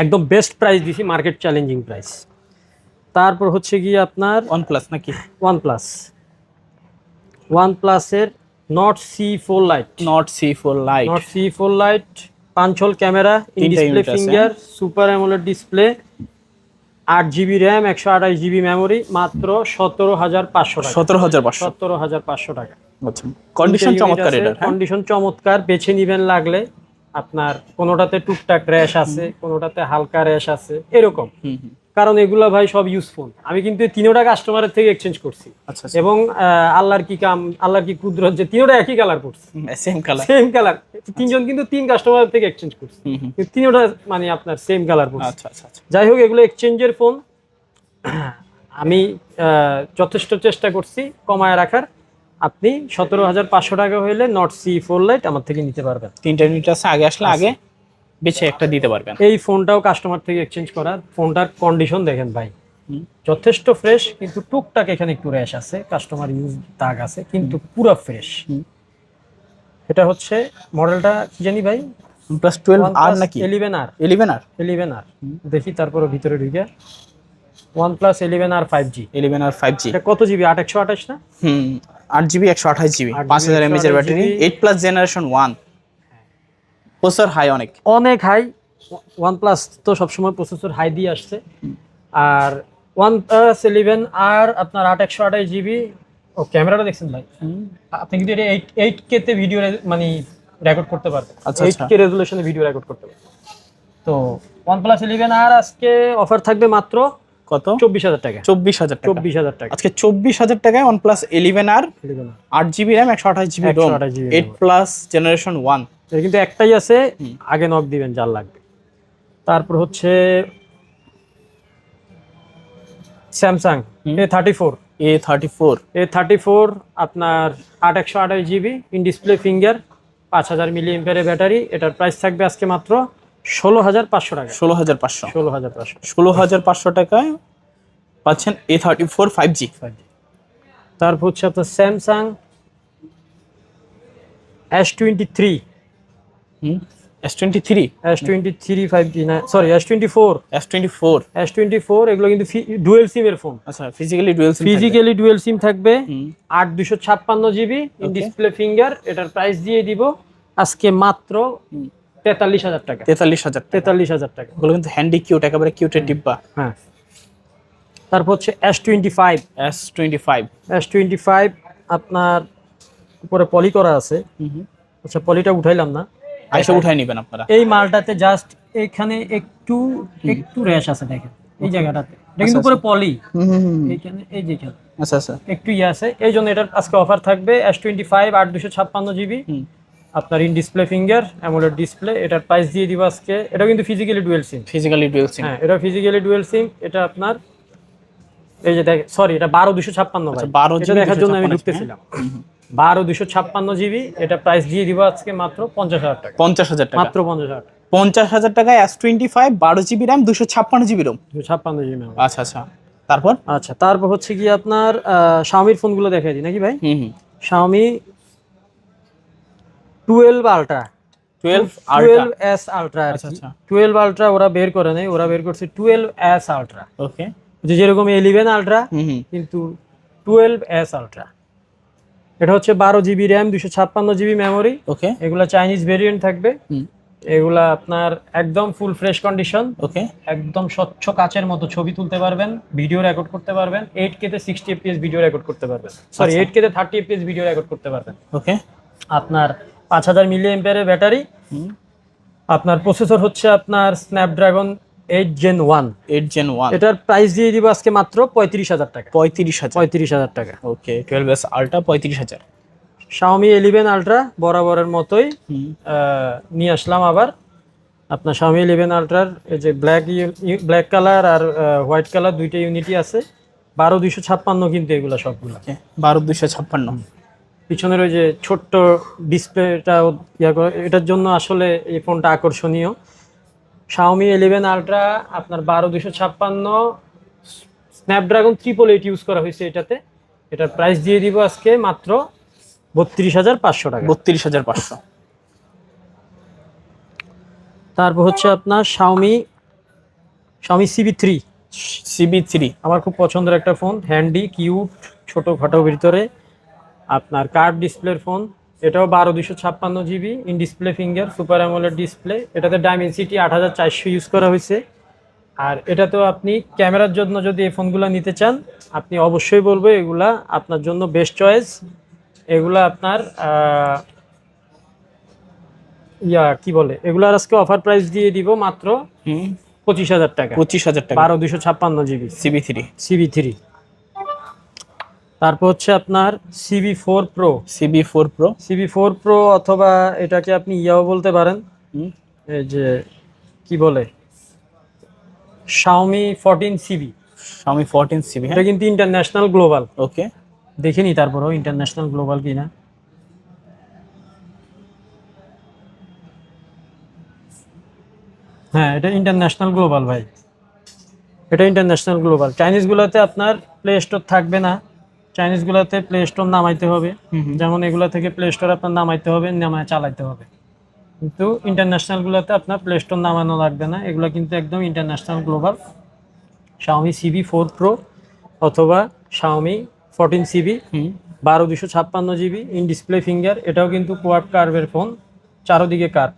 একদম বেস্ট প্রাইস দিছি, মার্কেট চ্যালেঞ্জিং প্রাইস। তারপর হচ্ছে গিয়ে আপনার OnePlus নাকি? ওয়ানপ্লাসের Nord C4 lite. Nord C4 lite. Nord C4 lite, 5 hole camera, in তিনটা ডিসপ্লে unit আছে। Finger, super AMOLED display, 8GB RAM, 128GB memory, মাত্র 17,500 টাকা। 17,500। 17,500 টাকা। আচ্ছা, কন্ডিশন চমৎকার এটার। হ্যাঁ, কন্ডিশন চমৎকার, বেছে নিবেন লাগলে। আপনার কোনোটাতে টুকটাক র্যাশ আছে, কোনোটাতে হালকা র্যাশ আছে, এরকম। কারণ এগুলা ভাই সব ইউজফুল। আমি কিন্তু এই তিনোটা কাস্টমারের থেকে এক্সচেঞ্জ করছি। আচ্ছা, এবং আল্লাহর কি কাম, আল্লাহর কি কুদরত যে তিনোটা একই কালার করছে, সেম কালার। Same colour. তিনজন কিন্তু 3 কাস্টমার থেকে এক্সচেঞ্জ করছে, কিন্তু তিনোটা মানে আপনার সেম কালার করছে। আচ্ছা আচ্ছা আচ্ছা। যাই হোক, এগুলো এক্সচেঞ্জের ফোন। আমি যথেষ্ট চেষ্টা করছি কমায় রাখার। আপনি 17,500 টাকা হইলে নট C4 লাইট আমার থেকে নিতে পারবেন। 3টা ইউনিট আছে, আগে আসলে আগে বেছে একটা দিতে পারবেন। এই ফোনটাও কাস্টমার থেকে এক্সচেঞ্জ করা। ফোনটার কন্ডিশন দেখেন ভাই, যথেষ্ট ফ্রেশ, কিন্তু টুকটাক এখানে একটু র্যাশ আছে, কাস্টমার ইউজ দাগ আছে, কিন্তু পুরো ফ্রেশ। এটা হচ্ছে মডেলটা কি জানি ভাই, OnePlus 12R নাকি? 11R। 11R। 11R দেখি, তারপরে ভিতরে ঢুকে OnePlus 11R 5G। 11R 5G। এটা কত জিবি? 8/128 না? 8GB 128GB, 8GB 5000 mAh এর ব্যাটারি, 8+ জেনারেশন 1। প্রসেসর হাই, অনেক হাই। OnePlus তো সবসময় প্রসেসর হাই দিয়ে আসছে। আর OnePlus 11R আপনার 8/128GB। ও ক্যামেরাটা দেখছেন ভাই, আপনি কিন্তু এটা 8K তে ভিডিও মানে রেকর্ড করতে পারবেন। আচ্ছা, 8K রেজোলিউশনে ভিডিও রেকর্ড করতে পারবেন। তো OnePlus 11R আজকে অফার থাকবে মাত্র কত? 24,000 টাকা। 24,000 টাকা। 24,000 টাকা আজকে 24,000 টাকায় OnePlus 11R, 8GB RAM, 128GB ROM, 8+ generation 1। এটা কিন্তু একটাই আছে, আগে নক দিবেন যার লাগবে। তারপর হচ্ছে স্যামসাং A34 আপনার 8/128GB, in display finger, 5000 mAh battery. এটার প্রাইস থাকবে আজকে মাত্র 16,500 টাকা। 16,500। 16,500। 16,500 টাকায় পাচ্ছেন A34 5G। তারপর হচ্ছে আপনার স্যামসাং S23 S23 5G না, সরি S24। এগুলো কিন্তু ডুয়েল সিম এর ফোন। আচ্ছা, ফিজিক্যালি ডুয়েল সিম থাকবে। 8/256GB, in display finger. এটার প্রাইস দিয়ে দিব আজকে মাত্র 43,000 টাকা। 43,000 টাকা। ওগুলো কিন্তু হ্যান্ডি কিউট, একেবারে কিউটের ডিব্বা। হ্যাঁ। তারপর হচ্ছে S25 আপনার উপরে পলি করা আছে। আচ্ছা, পলিটা উঠাইলাম না, আইসা উঠাই নেবেন আপনারা। এই মালটাতে জাস্ট এখানে একটু র্যাশ আছে, দেখেন এই জায়গাটাতে। এটা কিন্তু পুরো পলি, এইখানে এই যেখানে আচ্ছা আচ্ছা একটু আছে, এই জন্য এটার আজকে অফার থাকবে। S25 8/256GB, আপনার in display finger, AMOLED display. এটার প্রাইস দিয়ে দিব আজকে। এটা কিন্তু ফিজিক্যালি ডুয়েল সিম। হ্যাঁ, এটা ফিজিক্যালি ডুয়েল সিম। এটা আপনার এই যে দেখেন, সরি, এটা 12/256 ভাই। এটা দেখার জন্য আমি ঢুকতেছিলাম। 12/256GB। এটা প্রাইস দিয়ে দিব আজকে মাত্র 50,000 টাকা। 50,000 টাকা, মাত্র 50,000 টাকা। 50,000 টাকায় S25 12GB RAM, 256GB ROM। 256GB RAM। আচ্ছা আচ্ছা। তারপর হচ্ছে কি আপনার Xiaomi ফোনগুলো দেখাই দিই নাকি ভাই? Xiaomi 12 Ultra, 12S Ultra। আচ্ছা আচ্ছা, 12 Ultra ওরা বের করে নাই, ওরা বের করছে 12S Ultra। ওকে, যেরকম 11 Ultra, কিন্তু 12S Ultra। এটা হচ্ছে 12GB RAM, 256GB মেমোরি। ওকে, এগুলা চাইনিজ ভেরিয়েন্ট থাকবে। এগুলা আপনার একদম ফুল ফ্রেশ কন্ডিশন। ওকে, একদম স্বচ্ছ কাচের মতো ছবি তুলতে পারবেন, ভিডিও রেকর্ড করতে পারবেন। 8K তে 60 fps ভিডিও রেকর্ড করতে পারবেন, সরি 8K তে 30 fps ভিডিও রেকর্ড করতে পারবেন। ওকে, আপনার 5000 mAh এর ব্যাটারি। আপনার প্রসেসর হচ্ছে আপনার স্ন্যাপড্রাগন 8 Gen 1। এটার প্রাইস দিয়ে দিব আজকে মাত্র 35,000 টাকা। 35,000 টাকা। ওকে, 12S Ultra 35,000। Xiaomi 11 Ultra বরাবরের মতোই নিয়ে আসলাম আবার। আপনার Xiaomi 11 Ultra এই যে ব্ল্যাক কালার আর হোয়াইট কালার দুইটা ইউনিটই আছে। 12/256 কিন্তু এগুলো সবগুলো 12/256। পিছনের ওই যে ছোট্ট ডিসপ্লেটা এটার জন্য আসলে এই ফোনটা আকর্ষণীয়। Xiaomi 11 Ultra আপনার 12/256, স্ন্যাপড্রাগন 888 ইউজ করা হয়েছে এটাতে। এটার প্রাইস দিয়ে দিব আজকে মাত্র 32,500 টাকা। 32,500। তারপর হচ্ছে আপনার Xiaomi CB3 CB3 আমার খুব পছন্দের একটা ফোন, হ্যান্ডি কিউট ছোটোখাটো ভিতরে, আপনার কার্ভ ডিসপ্লের ফোন। এটাও 12/256 GB, in display finger, super AMOLED display. এটাতে ডাইমেনসিটি 8400 ইউজ করা হয়েছে। আর এটা তো আপনি ক্যামেরার জন্য যদি এই ফোনগুলো নিতে চান, আপনি অবশ্যই বলবো এগুলা আপনার জন্য বেস্ট চয়েস। এগুলা আপনার কি বলে, এগুলার আজকে অফার প্রাইস দিয়ে দিব মাত্র 25,000 টাকা। 25,000 টাকা 12/256 GB CB3 CB3। তারপর হচ্ছে আপনার CB4 Pro। CB4 Pro CB4 Pro অথবা এটাকে আপনি ইয়াও বলতে পারেন, এই যে কি বলে, Xiaomi 14CB। Xiaomi 14CB, এটা কিন্তু ইন্টারন্যাশনাল গ্লোবাল। ওকে, দেখিনি তারপরও ইন্টারন্যাশনাল গ্লোবাল কিনা। হ্যাঁ, এটা ইন্টারন্যাশনাল গ্লোবাল ভাই, এটা ইন্টারন্যাশনাল গ্লোবাল। চাইনিজগুলোতে আপনার প্লে স্টোর থাকবে না, চাইনিজগুলোতে প্লে স্টোর নামাইতে হবে। যেমন এগুলো থেকে প্লে স্টোর আপনার নামাইতে হবে, নামায় চালাইতে হবে। কিন্তু ইন্টারন্যাশনালগুলোতে আপনার প্লে স্টোর নামানো লাগবে না, এগুলো কিন্তু একদম international global. Xiaomi CB4 Pro অথবা Xiaomi 14CB, 12/256 GB, in display finger. এটাও কিন্তু কোয়াড কার্ভের ফোন, চারোদিকে কার্ভ।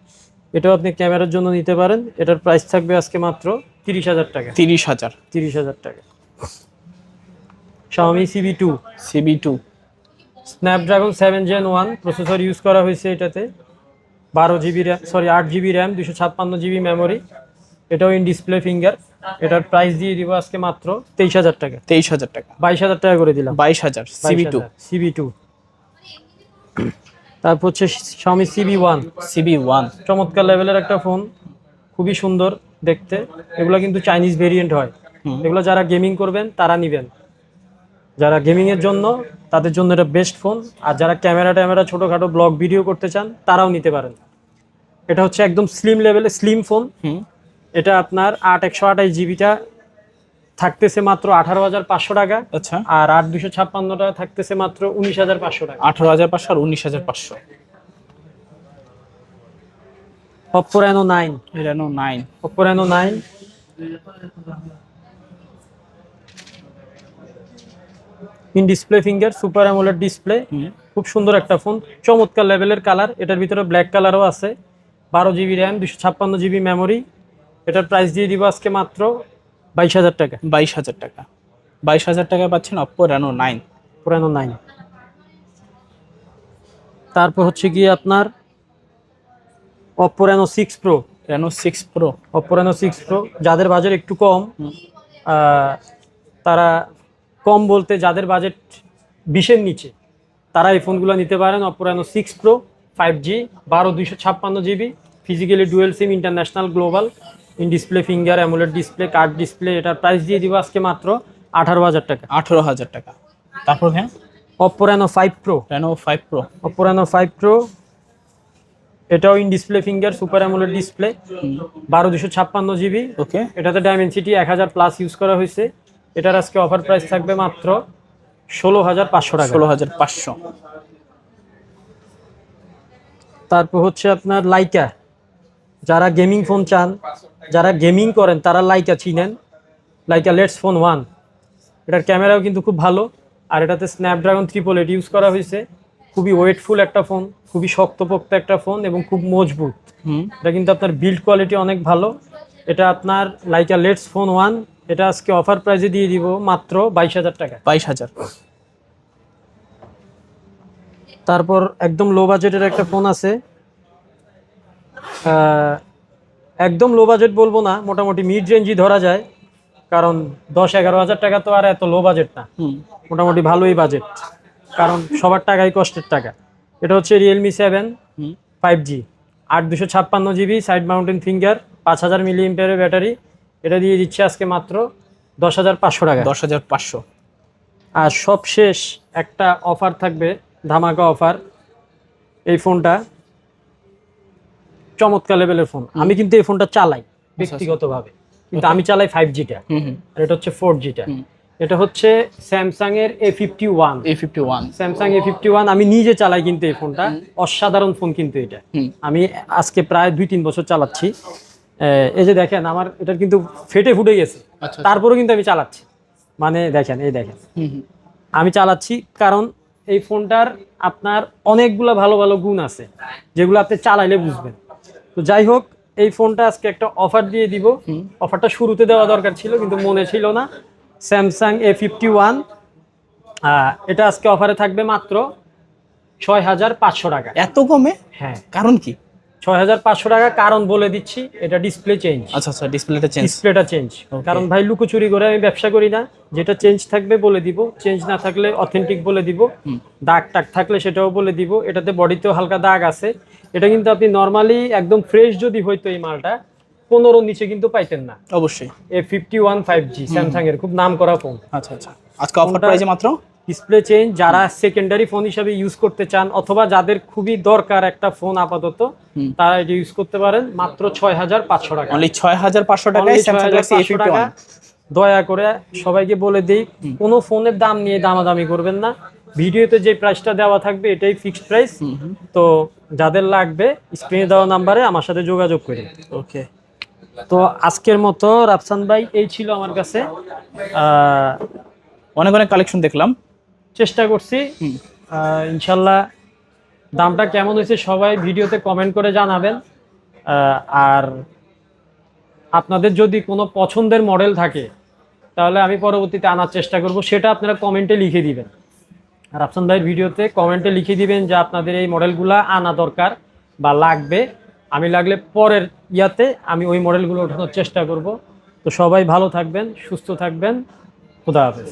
এটাও আপনি ক্যামেরার জন্য নিতে পারেন। এটার প্রাইস থাকবে আজকে মাত্র 30,000 টাকা। 30,000 টাকা। Xiaomi CB2 Snapdragon 7 Gen 1 processor use করা হয়েছে এটাতে। 8GB RAM, 256GB memory. এটাও ইন ডিসপ্লে ফিঙ্গার। এটার প্রাইস দিয়ে দিব আজকে মাত্র 23,000 টাকা। 23,000 টাকা 22,000 টাকা করে দিলাম। 22,000 CB2। তারপর হচ্ছে Xiaomi CB1। চমৎকার লেভেলের একটা ফোন, খুবই সুন্দর দেখতে। এগুলো কিন্তু চাইনিজ ভেরিয়েন্ট হয়। এগুলো যারা গেমিং করবেন তারা নেবেন, যারা গেমিং এর জন্য তাদের জন্য এটা বেস্ট ফোন। আর যারা ক্যামেরা ছোটখাটো ব্লগ ভিডিও করতে চান তারাও নিতে পারেন। এটা হচ্ছে একদম স্লিম লেভেলে স্লিম ফোন। এটা আপনার 8/128GBটা থাকতেছে মাত্র 18,500 টাকা। আচ্ছা, আর 8/256টা থাকতেছে মাত্র 19,500 টাকা। 18,500 আর 19,500। Oppo Reno 9। Oppo Reno 9 in display finger, super AMOLED display. খুব সুন্দর একটা ফোন, চমৎকার লেভেলের কালার। এটার ভিতরে ব্ল্যাক কালারও আছে। 12GB RAM, 256GB memory. এটার প্রাইস দিয়ে দিব আজকে মাত্র 22,000 টাকা। 22,000 টাকা 22,000 টাকায় পাচ্ছেন Oppo Reno 9। Reno 9। তারপর হচ্ছে গিয়ে আপনার Oppo Reno 6 Pro। Oppo Reno 6 Pro যাদের বাজেট একটু কম, তারা কম বলতে যাদের বাজেট 20-এর নিচে, তারা এই ফোনগুলো নিতে পারেন। Oppo Reno 6 Pro 5G, 12/256GB, physically dual SIM, international global, in display finger, AMOLED display, curve display. এটার প্রাইস দিয়ে দিব আজকে মাত্র 18,000 টাকা। 18,000 টাকা। তারপর হ্যাঁ, Oppo Reno 5 Pro। Oppo Reno 5 Pro এটাও in display finger, super AMOLED display, 12/256GB। ওকে, এটাতে ডাইমেনসিটি 1000+ ইউজ করা হয়েছে। এটার আজকে অফার প্রাইস থাকবে মাত্র 16,500 টাকা। 16,500। তারপর হচ্ছে আপনার লাইকা। যারা গেমিং ফোন চান, যারা গেমিং করেন তারা লাইকা চিনেন। Laika let's phone 1। এটার ক্যামেরাও কিন্তু খুব ভালো। আর এটাতে স্ন্যাপড্রাগন 888 ইউজ করা হয়েছে। খুবই ওয়েটফুল একটা ফোন, খুবই শক্তপোক্ত একটা ফোন এবং খুব মজবুত। এটা কিন্তু আপনার বিল্ড কোয়ালিটি অনেক ভালো। এটা আপনার লাইকা লেটস ফোন 1। এটা আজকে অফার প্রাইসে দিয়ে দিব মাত্র 22,000 টাকা। 22,000। তারপর একদম লো বাজেটের একটা ফোন আছে, একদম লো বাজেট বলবো না, মোটামুটি মিড রেঞ্জই ধরা যায়, কারণ 10-11 হাজার টাকা তো আর এত লো বাজেট না, মোটামুটি ভালোই বাজেট, কারণ সবার টাকাই কষ্টের টাকা। এটা হচ্ছে Realme 7 5G, 8/256GB, side mounted finger, 5000 mAh battery. এটা দিয়ে দিচ্ছে আজকে মাত্র 10,500 টাকা। 10,500। আর সবশেষ একটা অফার থাকবে, ধামাকা অফার। এই ফোনটা চমৎকার লেভেলের ফোন। আমি কিন্তু এই ফোনটা চালাই ব্যক্তিগতভাবে, কিন্তু আমি চালাই 5Gটা, আর এটা হচ্ছে 4Gটা। এটা হচ্ছে স্যামসাং এর A51। স্যামসাং A51 আমি নিজে চালাই কিন্তু এই ফোনটা, অসাধারণ ফোন কিন্তু এটা। আমি আজকে প্রায় 2-3 বছর চালাচ্ছি। এই যে দেখেন আমার এটা কিন্তু ফেটে ফুটে গেছে, আচ্ছা তারপরেও কিন্তু আমি চালাচ্ছি। মানে দেখেন, এই দেখেন আমি চালাচ্ছি, কারণ এই ফোনটার আপনার অনেকগুলো ভালো ভালো গুণ আছে যেগুলো আপনি চালাইলে বুঝবেন। তো যাই হোক, এই ফোনটা আজকে একটা অফার দিয়ে দিব। অফারটা শুরুতে দেওয়া দরকার ছিল কিন্তু মনে ছিল না। স্যামসাং A51, এটা আজকে অফারে থাকবে মাত্র 6,500 টাকা। এত কমে? হ্যাঁ, কারণ কি? 6,500 টাকা, কারণ বলে দিচ্ছি, এটা ডিসপ্লে চেঞ্জ। আচ্ছা আচ্ছা, ডিসপ্লেটা চেঞ্জ। ডিসপ্লেটা চেঞ্জ, কারণ ভাই লুকোচুরি করে আমি ব্যবসা করি না। যেটা চেঞ্জ থাকবে বলে দিব, চেঞ্জ না থাকলে অথেন্টিক বলে দিব। দাগ টাগ থাকলে সেটাও বলে দিব। এটাতে বডিতেও হালকা দাগ আছে। এটা কিন্তু আপনি নর্মালি একদম ফ্রেশ যদি হইতো এই মালটা 15 নিচে কিন্তু পাইতেন না। অবশ্যই। A51 5G স্যামসাং এর খুব নাম করা ফোন। আচ্ছা আচ্ছা, আজকে অফার প্রাইসে মাত্র ডিসপ্লে চেঞ্জ। যারা সেকেন্ডারি ফোন হিসাবে ইউজ করতে চান অথবা যাদের খুবই দরকার একটা ফোন আপাতত, তারা এটা ইউজ করতে পারেন মাত্র 6,500 টাকা। অনলি 6,500 টাকায় স্যামসাং গ্যালাক্সি A51। দয়া করে সবাইকে বলে দিই, কোনো ফোনের দাম নিয়ে দামাদামি করবেন না। ভিডিওতে যে প্রাইসটা দেওয়া থাকবে এটাই ফিক্সড প্রাইস। তো যাদের লাগবে স্ক্রিনে দেওয়া নাম্বারে আমার সাথে যোগাযোগ করে। ওকে, তো আজকের মতো রাফসান ভাই এই ছিল আমার কাছে। অনেক অনেক কালেকশন দেখলাম, চেষ্টা করছি। ইনশাল্লাহ দামটা কেমন হয়েছে সবাই ভিডিওতে কমেন্ট করে জানাবেন। আর আপনাদের যদি কোনো পছন্দের মডেল থাকে তাহলে আমি পরবর্তীতে আনার চেষ্টা করব, সেটা আপনারা কমেন্টে লিখে দিবেন। আর রাফসান ভাইয়ের ভিডিওতে কমেন্টে লিখে দিবেন যে আপনাদের এই মডেলগুলো আনা দরকার বা লাগবে। আমি লাগলে পরের ইয়াতে আমি ওই মডেলগুলো ওঠানোর চেষ্টা করব। তো সবাই ভালো থাকবেন, সুস্থ থাকবেন। খুদা হাফেজ।